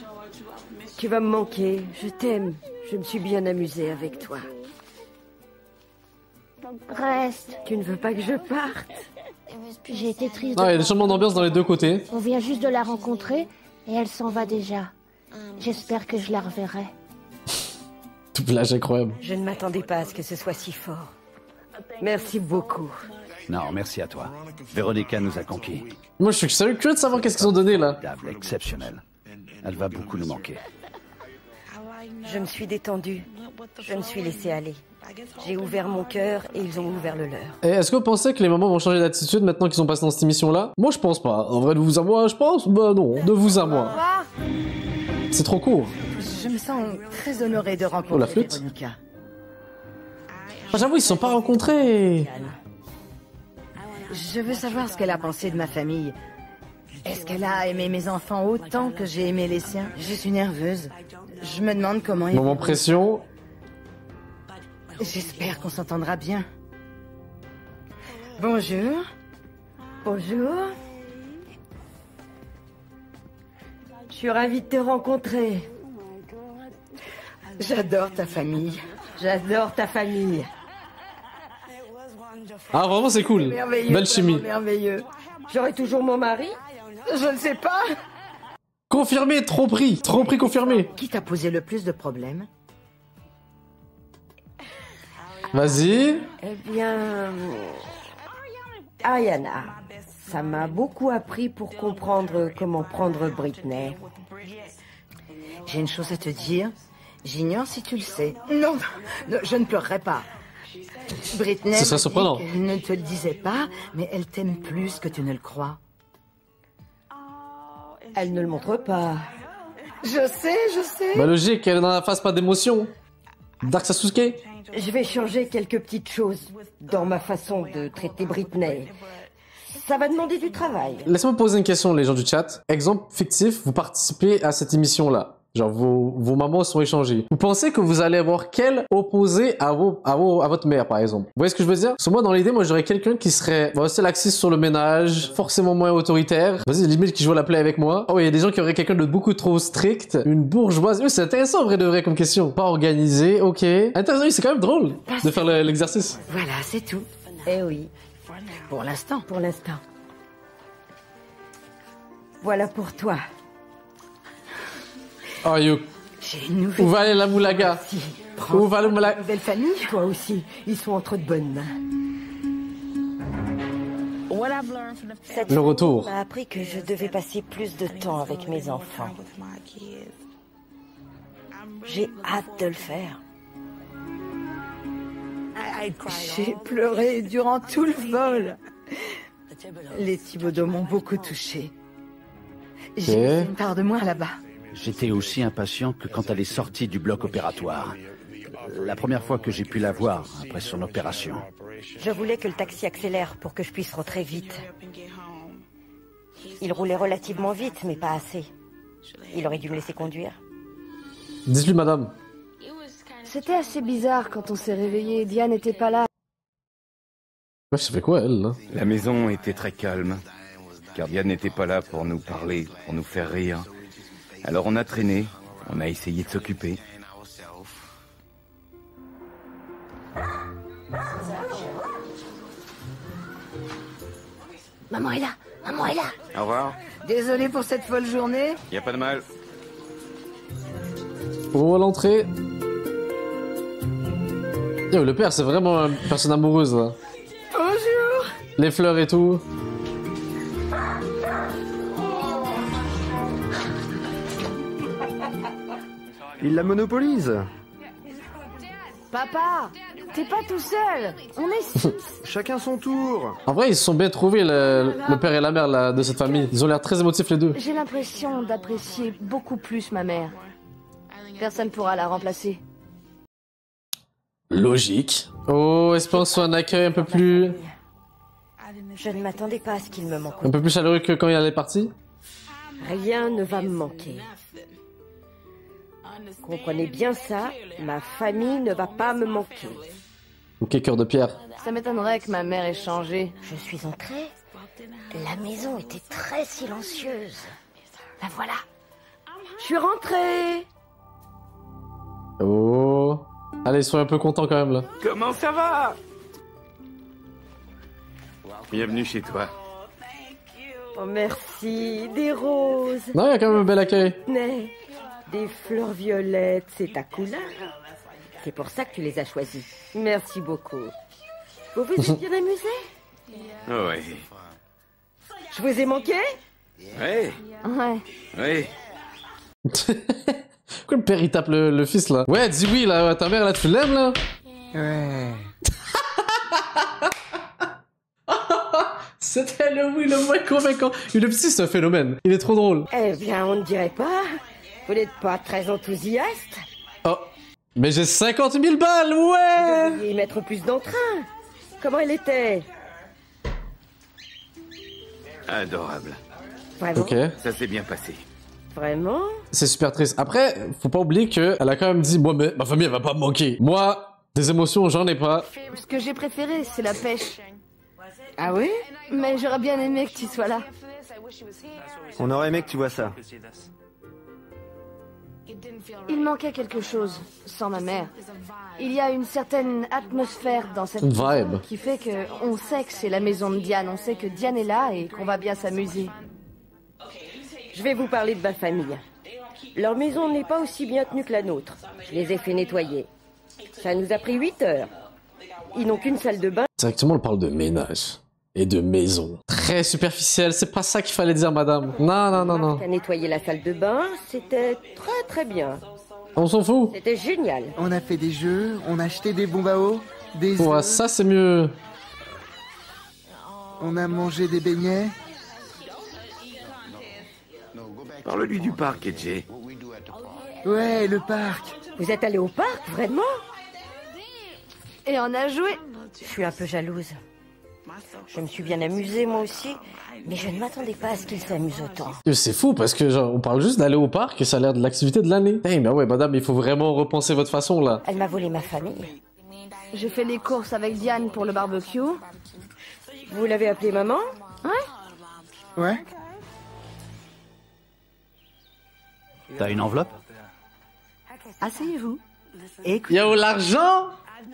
Tu vas me manquer. Je t'aime. Je me suis bien amusée avec toi. Reste. Tu ne veux pas que je parte? J'ai été triste. Ah, il y a des changements d'ambiance dans les deux côtés. On vient juste de la rencontrer et elle s'en va déjà. J'espère que je la reverrai. Doublage incroyable. Je ne m'attendais pas à ce que ce soit si fort. Merci beaucoup. Non, merci à toi. Véronica nous a conquis. Moi, je suis sérieux curieux de savoir qu'est-ce qu'ils ont donné là. Exceptionnel. Elle va beaucoup nous manquer. Je me suis détendue. Je me suis laissée aller. J'ai ouvert mon cœur et ils ont ouvert le leur. Et est-ce que vous pensez que les mamans vont changer d'attitude maintenant qu'ils sont passés dans cette émission-là? Moi, je pense pas. En vrai, de vous à moi, je pense? Bah non, de vous à moi. C'est trop court. Je me sens très honorée de rencontrer la flûte. Véronica. Ah, j'avoue, ils se sont pas rencontrés. Je veux savoir ce qu'elle a pensé de ma famille. Est-ce qu'elle a aimé mes enfants autant que j'ai aimé les siens? Je suis nerveuse. Je me demande comment... Moment pression. J'espère qu'on s'entendra bien. Bonjour. Bonjour. Je suis ravie de te rencontrer. J'adore ta famille. J'adore ta famille. Ah, vraiment, c'est cool. Belle chimie. Merveilleux. J'aurai toujours mon mari? Je ne sais pas. Confirmé, trop pris confirmé. Qui t'a posé le plus de problèmes? Vas-y. Eh bien... Ayana. Ça m'a beaucoup appris pour comprendre comment prendre Britney. J'ai une chose à te dire. J'ignore si tu le sais. Non, non, je ne pleurerai pas. Britney Ce serait surprenant. Elle ne te le disait pas, mais elle t'aime plus que tu ne le crois. Elle ne le montre pas. Je sais. Bah logique, elle est dans la phase pas d'émotion. Dark Sasuke. Je vais changer quelques petites choses dans ma façon de traiter Britney. Ça va demander du travail. Laissez-moi poser une question, les gens du chat. Exemple fictif, vous participez à cette émission-là. Genre, vos mamans sont échangées. Vous pensez que vous allez avoir quel opposé à votre mère, par exemple? Vous voyez ce que je veux dire? Parce que moi, dans l'idée, moi, j'aurais quelqu'un qui serait assez laxiste sur le ménage, forcément moins autoritaire. Vas-y, limite qui joue à la play avec moi. Oh, il y a des gens qui auraient quelqu'un de beaucoup trop strict. Une bourgeoise. Oui, c'est intéressant, en vrai de vrai, comme question. Pas organisé, ok. Intéressant, oui, c'est quand même drôle de faire l'exercice. Voilà, c'est tout. Eh oui. Pour l'instant. Pour l'instant. Voilà pour toi. Oh, yo. Où va aller la moulaga? Où va le moulaga? Nouvelle famille? Toi aussi. Ils sont entre de bonnes mains. Cette Le retour. m'a appris que je devais passer plus de temps avec mes enfants. J'ai hâte de le faire. J'ai pleuré durant tout le vol. Les Thibodeau m'ont beaucoup touchée. J'ai laissé une part de moi là-bas. J'étais aussi impatient que quand elle est sortie du bloc opératoire. La première fois que j'ai pu la voir après son opération. Je voulais que le taxi accélère pour que je puisse rentrer vite. Il roulait relativement vite, mais pas assez. Il aurait dû me laisser conduire. Dites-lui, madame. C'était assez bizarre quand on s'est réveillé. Diane n'était pas là. Ouais, ça fait quoi, elle, là? La maison était très calme, car Diane n'était pas là pour nous parler, pour nous faire rire. Alors on a traîné, on a essayé de s'occuper. Maman est là, maman est là. Au revoir. Désolée pour cette folle journée. Y a pas de mal. Oh, à l'entrée. Yo, le père, c'est vraiment une personne amoureuse, là. Bonjour. Les fleurs et tout. Il la monopolise. Papa, t'es pas tout seul. On est six. Chacun son tour. En vrai, ils se sont bien trouvés, le père et la mère là, de cette famille. Ils ont l'air très émotifs, les deux. J'ai l'impression d'apprécier beaucoup plus ma mère. Personne pourra la remplacer. Logique. Oh, espérons un accueil un peu plus... Je ne m'attendais pas à ce qu'il me manque. Un peu plus chaleureux que quand il est parti. Rien ne va me manquer. Comprenez bien ça, ma famille ne va pas me manquer. Ok, cœur de pierre. Ça m'étonnerait que ma mère ait changé. Je suis entrée. La maison était très silencieuse. La voilà. Je suis rentrée. Oh. Allez, soyez un peu contents quand même là. Comment ça va? Bienvenue chez toi. Oh merci, des roses. Non, il y a quand même un bel accueil. Des fleurs violettes, c'est ta couleur. C'est pour ça que tu les as choisies. Merci beaucoup. Vous vous êtes bien amusés? Ouais. Je vous ai manqué? Ouais. Ouais. Ouais. Pourquoi le père il tape le fils là? Ouais, dis oui là, ta mère là, tu l'aimes là? Ouais. C'était le oui le moins convaincant. Et le petit c'est un phénomène. Il est trop drôle. Eh bien, on ne dirait pas. Vous n'êtes pas très enthousiaste? Oh. Mais j'ai 50 000 balles, ouais! Vous devriez y mettre plus d'entrain. Comment elle était? Adorable. Vraiment? Ok. Ça s'est bien passé. Vraiment? C'est super triste. Après, faut pas oublier qu'elle a quand même dit, moi, mais ma famille elle va pas me manquer. Moi, des émotions, j'en ai pas. Ce que j'ai préféré, c'est la pêche. Ah oui? Mais j'aurais bien aimé que tu sois là. On aurait aimé que tu vois ça. Il manquait quelque chose, sans ma mère. Il y a une certaine atmosphère dans cette Une maison vibe. qui fait que on sait que c'est la maison de Diane, on sait que Diane est là et qu'on va bien s'amuser. Je vais vous parler de ma famille. Leur maison n'est pas aussi bien tenue que la nôtre. Je les ai fait nettoyer. Ça nous a pris 8 heures. Ils n'ont qu'une salle de bain. Directement, on parle de ménage. Et de maison. Très superficiel, c'est pas ça qu'il fallait dire, madame. Non, non, non, non. À nettoyer la salle de bain, c'était très très bien. On s'en fout. C'était génial. On a fait des jeux, on a acheté des bombes à eau, des Ouais, œufs, ça c'est mieux. on a mangé des beignets. Parle-lui du parc, Edge. Ouais, le parc. Vous êtes allé au parc, vraiment? Et on a joué. Je suis un peu jalouse. Je me suis bien amusée moi aussi, mais je ne m'attendais pas à ce qu'ils s'amusent autant. C'est fou parce que genre, on parle juste d'aller au parc et ça a l'air de l'activité de l'année. Hey, mais ouais, madame, il faut vraiment repenser votre façon là. Elle m'a volé ma famille. J'ai fait les courses avec Diane pour le barbecue. Vous l'avez appelée maman? Ouais. Ouais. T'as une enveloppe? Asseyez-vous. Écoutez, Yo, l'argent?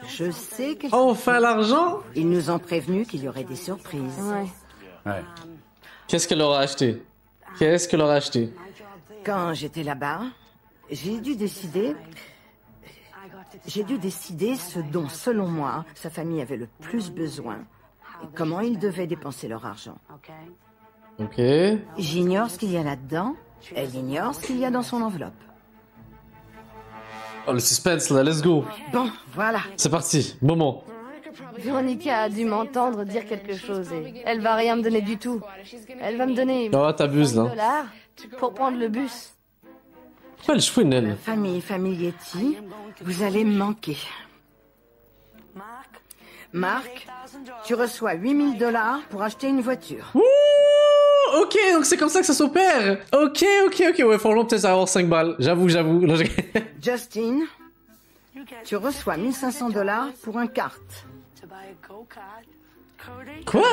je sais que... Enfin l'argent? Ils nous ont prévenu qu'il y aurait des surprises. Ouais. Ouais. Qu'est-ce qu'elle aura acheté? Qu'est-ce qu'elle aura acheté? Quand j'étais là-bas, j'ai dû décider ce dont, selon moi, sa famille avait le plus besoin comment ils devaient dépenser leur argent. Ok. J'ignore ce qu'il y a là-dedans, elle ignore ce qu'il y a dans son enveloppe. Oh, le suspense là, let's go. Bon, voilà. C'est parti, moment. Véronica a dû m'entendre dire quelque chose et elle va rien me donner du tout. Elle va me donner Oh, t'abuses là. $1 pour prendre le bus. Pourquoi elle chouine elle? Famille Yeti, vous allez me manquer. Marc, tu reçois $8000 pour acheter une voiture. Ouh, ok, donc c'est comme ça que ça s'opère. Ok, ouais, franchement, peut-être ça va avoir 5 balles. J'avoue. Justin, tu reçois $1500 pour un kart. Quoi?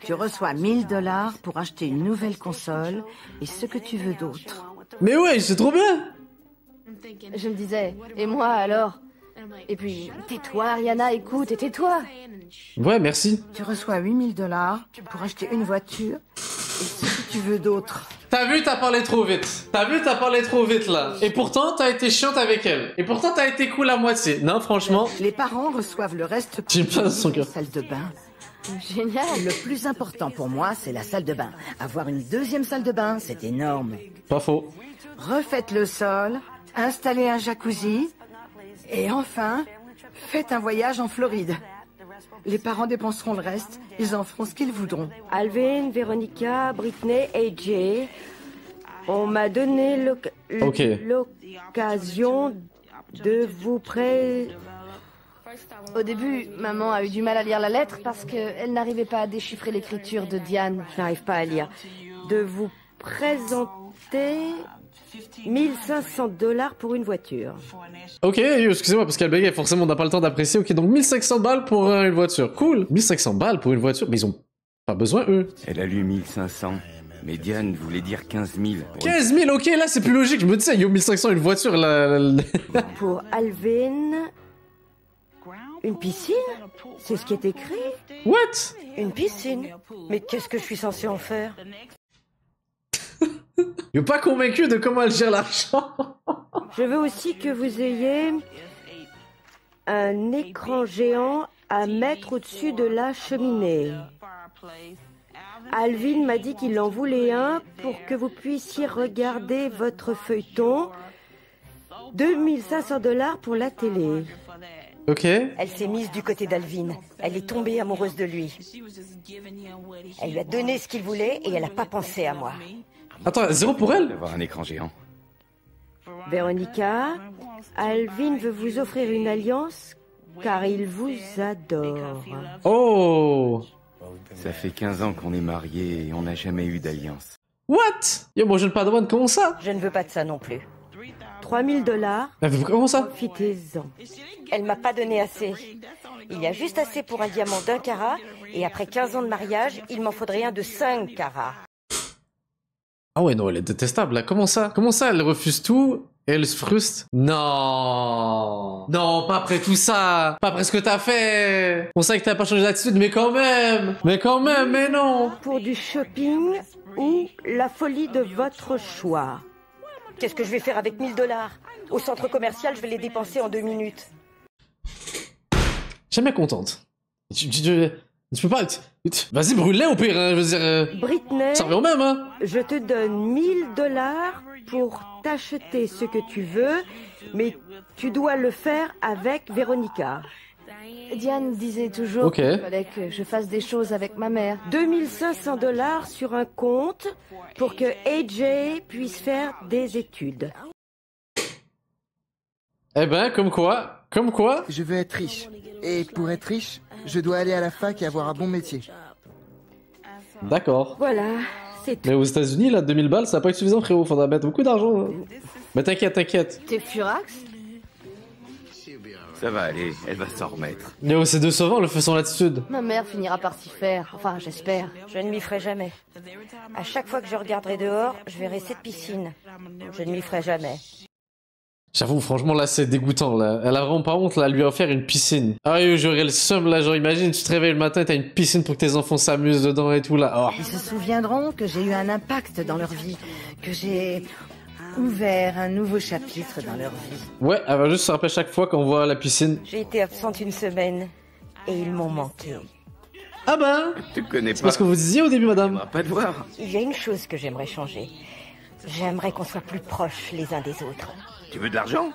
Tu reçois $1000 pour acheter une nouvelle console et ce que tu veux d'autre. Mais ouais, c'est trop bien. Je me disais, et moi alors? Et puis, tais-toi, Ariana, écoute, et tais-toi. Ouais, merci. Tu reçois $8000 pour acheter une voiture et ce que tu veux d'autre. T'as vu, t'as parlé trop vite. Là. Et pourtant, t'as été chiante avec elle. Et pourtant, t'as été cool à moitié. Non, franchement. Les parents reçoivent le reste J'ai pas dans son pour la cœur. salle de bain. Génial. Le plus important pour moi, c'est la salle de bain. Avoir une deuxième salle de bain, c'est énorme. Pas faux. Refaites le sol, installez un jacuzzi, et enfin, faites un voyage en Floride. Les parents dépenseront le reste, ils en feront ce qu'ils voudront. Alvin, Véronica, Britney, AJ, on m'a donné l'occasion de vous Au début, maman a eu du mal à lire la lettre parce qu'elle n'arrivait pas à déchiffrer l'écriture de Diane. Je n'arrive pas à lire. De vous présenter $1500 pour une voiture. Ok, excusez-moi, parce qu'elle bégaye, forcément, on n'a pas le temps d'apprécier. Ok, donc 1500 balles pour une voiture. Cool. 1500 balles pour une voiture, mais ils ont pas besoin, eux. Elle a lu 1500, mais Diane voulait dire 15 000. 15 000, ok, là, c'est plus logique. Je me disais, yo, 1500, une voiture, là. Pour Alvin, une piscine? C'est ce qui est écrit. What? Une piscine? Mais qu'est-ce que je suis censée en faire? Je suis pas convaincu de comment elle gère l'argent. Je veux aussi que vous ayez un écran géant à mettre au-dessus de la cheminée. Alvin m'a dit qu'il en voulait un pour que vous puissiez regarder votre feuilleton. $2500 pour la télé. Ok. Elle s'est mise du côté d'Alvin. Elle est tombée amoureuse de lui. Elle lui a donné ce qu'il voulait et elle n'a pas pensé à moi. Attends, 0 pour elle? D'avoir un écran géant. Véronica, Alvin veut vous offrir une alliance car il vous adore. Oh! Ça fait 15 ans qu'on est mariés et on n'a jamais eu d'alliance. What? Yo, moi je ne pardonne, comment ça? Je ne veux pas de ça non plus. $3000. Comment ça? Profitez-en. Elle m'a pas donné assez. Il y a juste assez pour un diamant d'1 carat et après 15 ans de mariage, il m'en faudrait un de 5 carats. Ah ouais, non, elle est détestable, là. Comment ça? Comment ça, elle refuse tout et elle se frustre? Non! Non, pas après tout ça! Pas après ce que t'as fait! On sait que t'as pas changé d'attitude, mais quand même! Mais non! Pour du shopping ou la folie de votre choix. Qu'est-ce que je vais faire avec $1000? Au centre commercial, je vais les dépenser en 2 minutes. Jamais contente. Tu peux pas... Vas-y, brûle-les au pire, hein, je veux dire... Britney, ça revient au même, hein. Je te donne $1000 pour t'acheter ce que tu veux, mais tu dois le faire avec Véronica. Diane disait toujours qu'il fallait que je fasse des choses avec ma mère. $2500 sur un compte pour que AJ puisse faire des études. Eh ben, comme quoi. Je veux être riche. Et pour être riche, je dois aller à la fac et avoir un bon métier. D'accord. Voilà, c'est tout. Mais aux États-Unis, là, 2000 balles, ça va pas être suffisant, frérot. Faudra mettre beaucoup d'argent. Hein. Mais t'inquiète. T'es furax? Ça va aller, elle va s'en remettre. Yo, c'est décevant, le fait son attitude. Ma mère finira par s'y faire. Enfin, j'espère. Je ne m'y ferai jamais. À chaque fois que je regarderai dehors, je verrai cette piscine. Je ne m'y ferai jamais. J'avoue, franchement, là, c'est dégoûtant, là. Elle a vraiment pas honte, là, elle lui a offert une piscine. Ah oui, j'aurais le seum, là, genre, imagine, tu te réveilles le matin, t'as une piscine pour que tes enfants s'amusent dedans et tout, là. Oh. Ils se souviendront que j'ai eu un impact dans leur vie, que j'ai ouvert un nouveau chapitre dans leur vie. Ouais, elle va juste se rappeler chaque fois qu'on voit la piscine. J'ai été absente une semaine et ils m'ont manqué. Ah ben, tu connais pas. C'est parce que vous disiez au début, madame. Pas te voir. Il y a une chose que j'aimerais changer. J'aimerais qu'on soit plus proches les uns des autres. Tu veux de l'argent?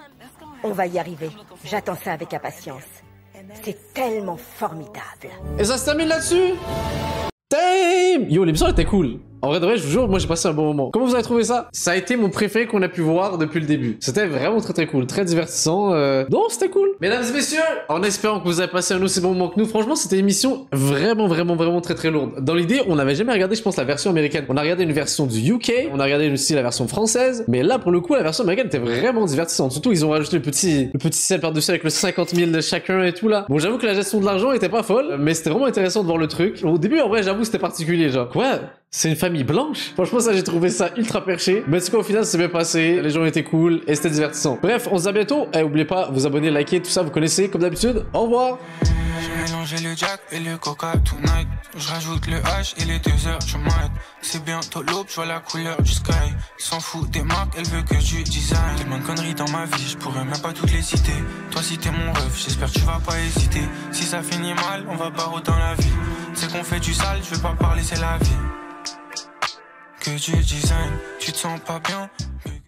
On va y arriver. J'attends ça avec impatience. C'est tellement formidable. Et ça se termine là-dessus. Damn! Yo, l'émission était cool. En vrai de vrai, je vous jure, moi j'ai passé un bon moment. Comment vous avez trouvé ça? Ça a été mon préféré qu'on a pu voir depuis le début. C'était vraiment très cool, très divertissant. Non, c'était cool. Mesdames et messieurs, en espérant que vous avez passé un aussi bon moment que nous, franchement, c'était une émission vraiment très lourde. Dans l'idée, on n'avait jamais regardé, je pense, la version américaine. On a regardé une version du UK, on a regardé aussi la version française, mais là, pour le coup, la version américaine était vraiment divertissante. Surtout, ils ont rajouté le petit sel par-dessus avec le 50 000 de chacun et tout là. Bon, j'avoue que la gestion de l'argent était pas folle, mais c'était vraiment intéressant de voir le truc. Au début, en vrai, j'avoue, c'était particulier, genre, quoi? C'est une famille blanche? Franchement, ça, j'ai trouvé ça ultra perché. Mais c'est quoi, au final, ça s'est bien passé. Les gens étaient cool et c'était divertissant. Bref, on se dit à bientôt. Et oubliez pas, vous abonner, liker, tout ça, vous connaissez, comme d'habitude. Au revoir. J'ai mélangé le jack et le coca tonight. Je rajoute le H et les 2 heures du mat. C'est bientôt l'aube, je vois la couleur du sky. S'en fout des marques, elle veut que du design. Tellement de conneries dans ma vie, je pourrais même pas toutes les citer. Toi si t'es mon ref, j'espère que tu vas pas hésiter. Si ça finit mal, on va barreau dans la vie. C'est qu'on fait du sale, je veux pas parler, c'est la vie. Que du design, tu te sens pas bien,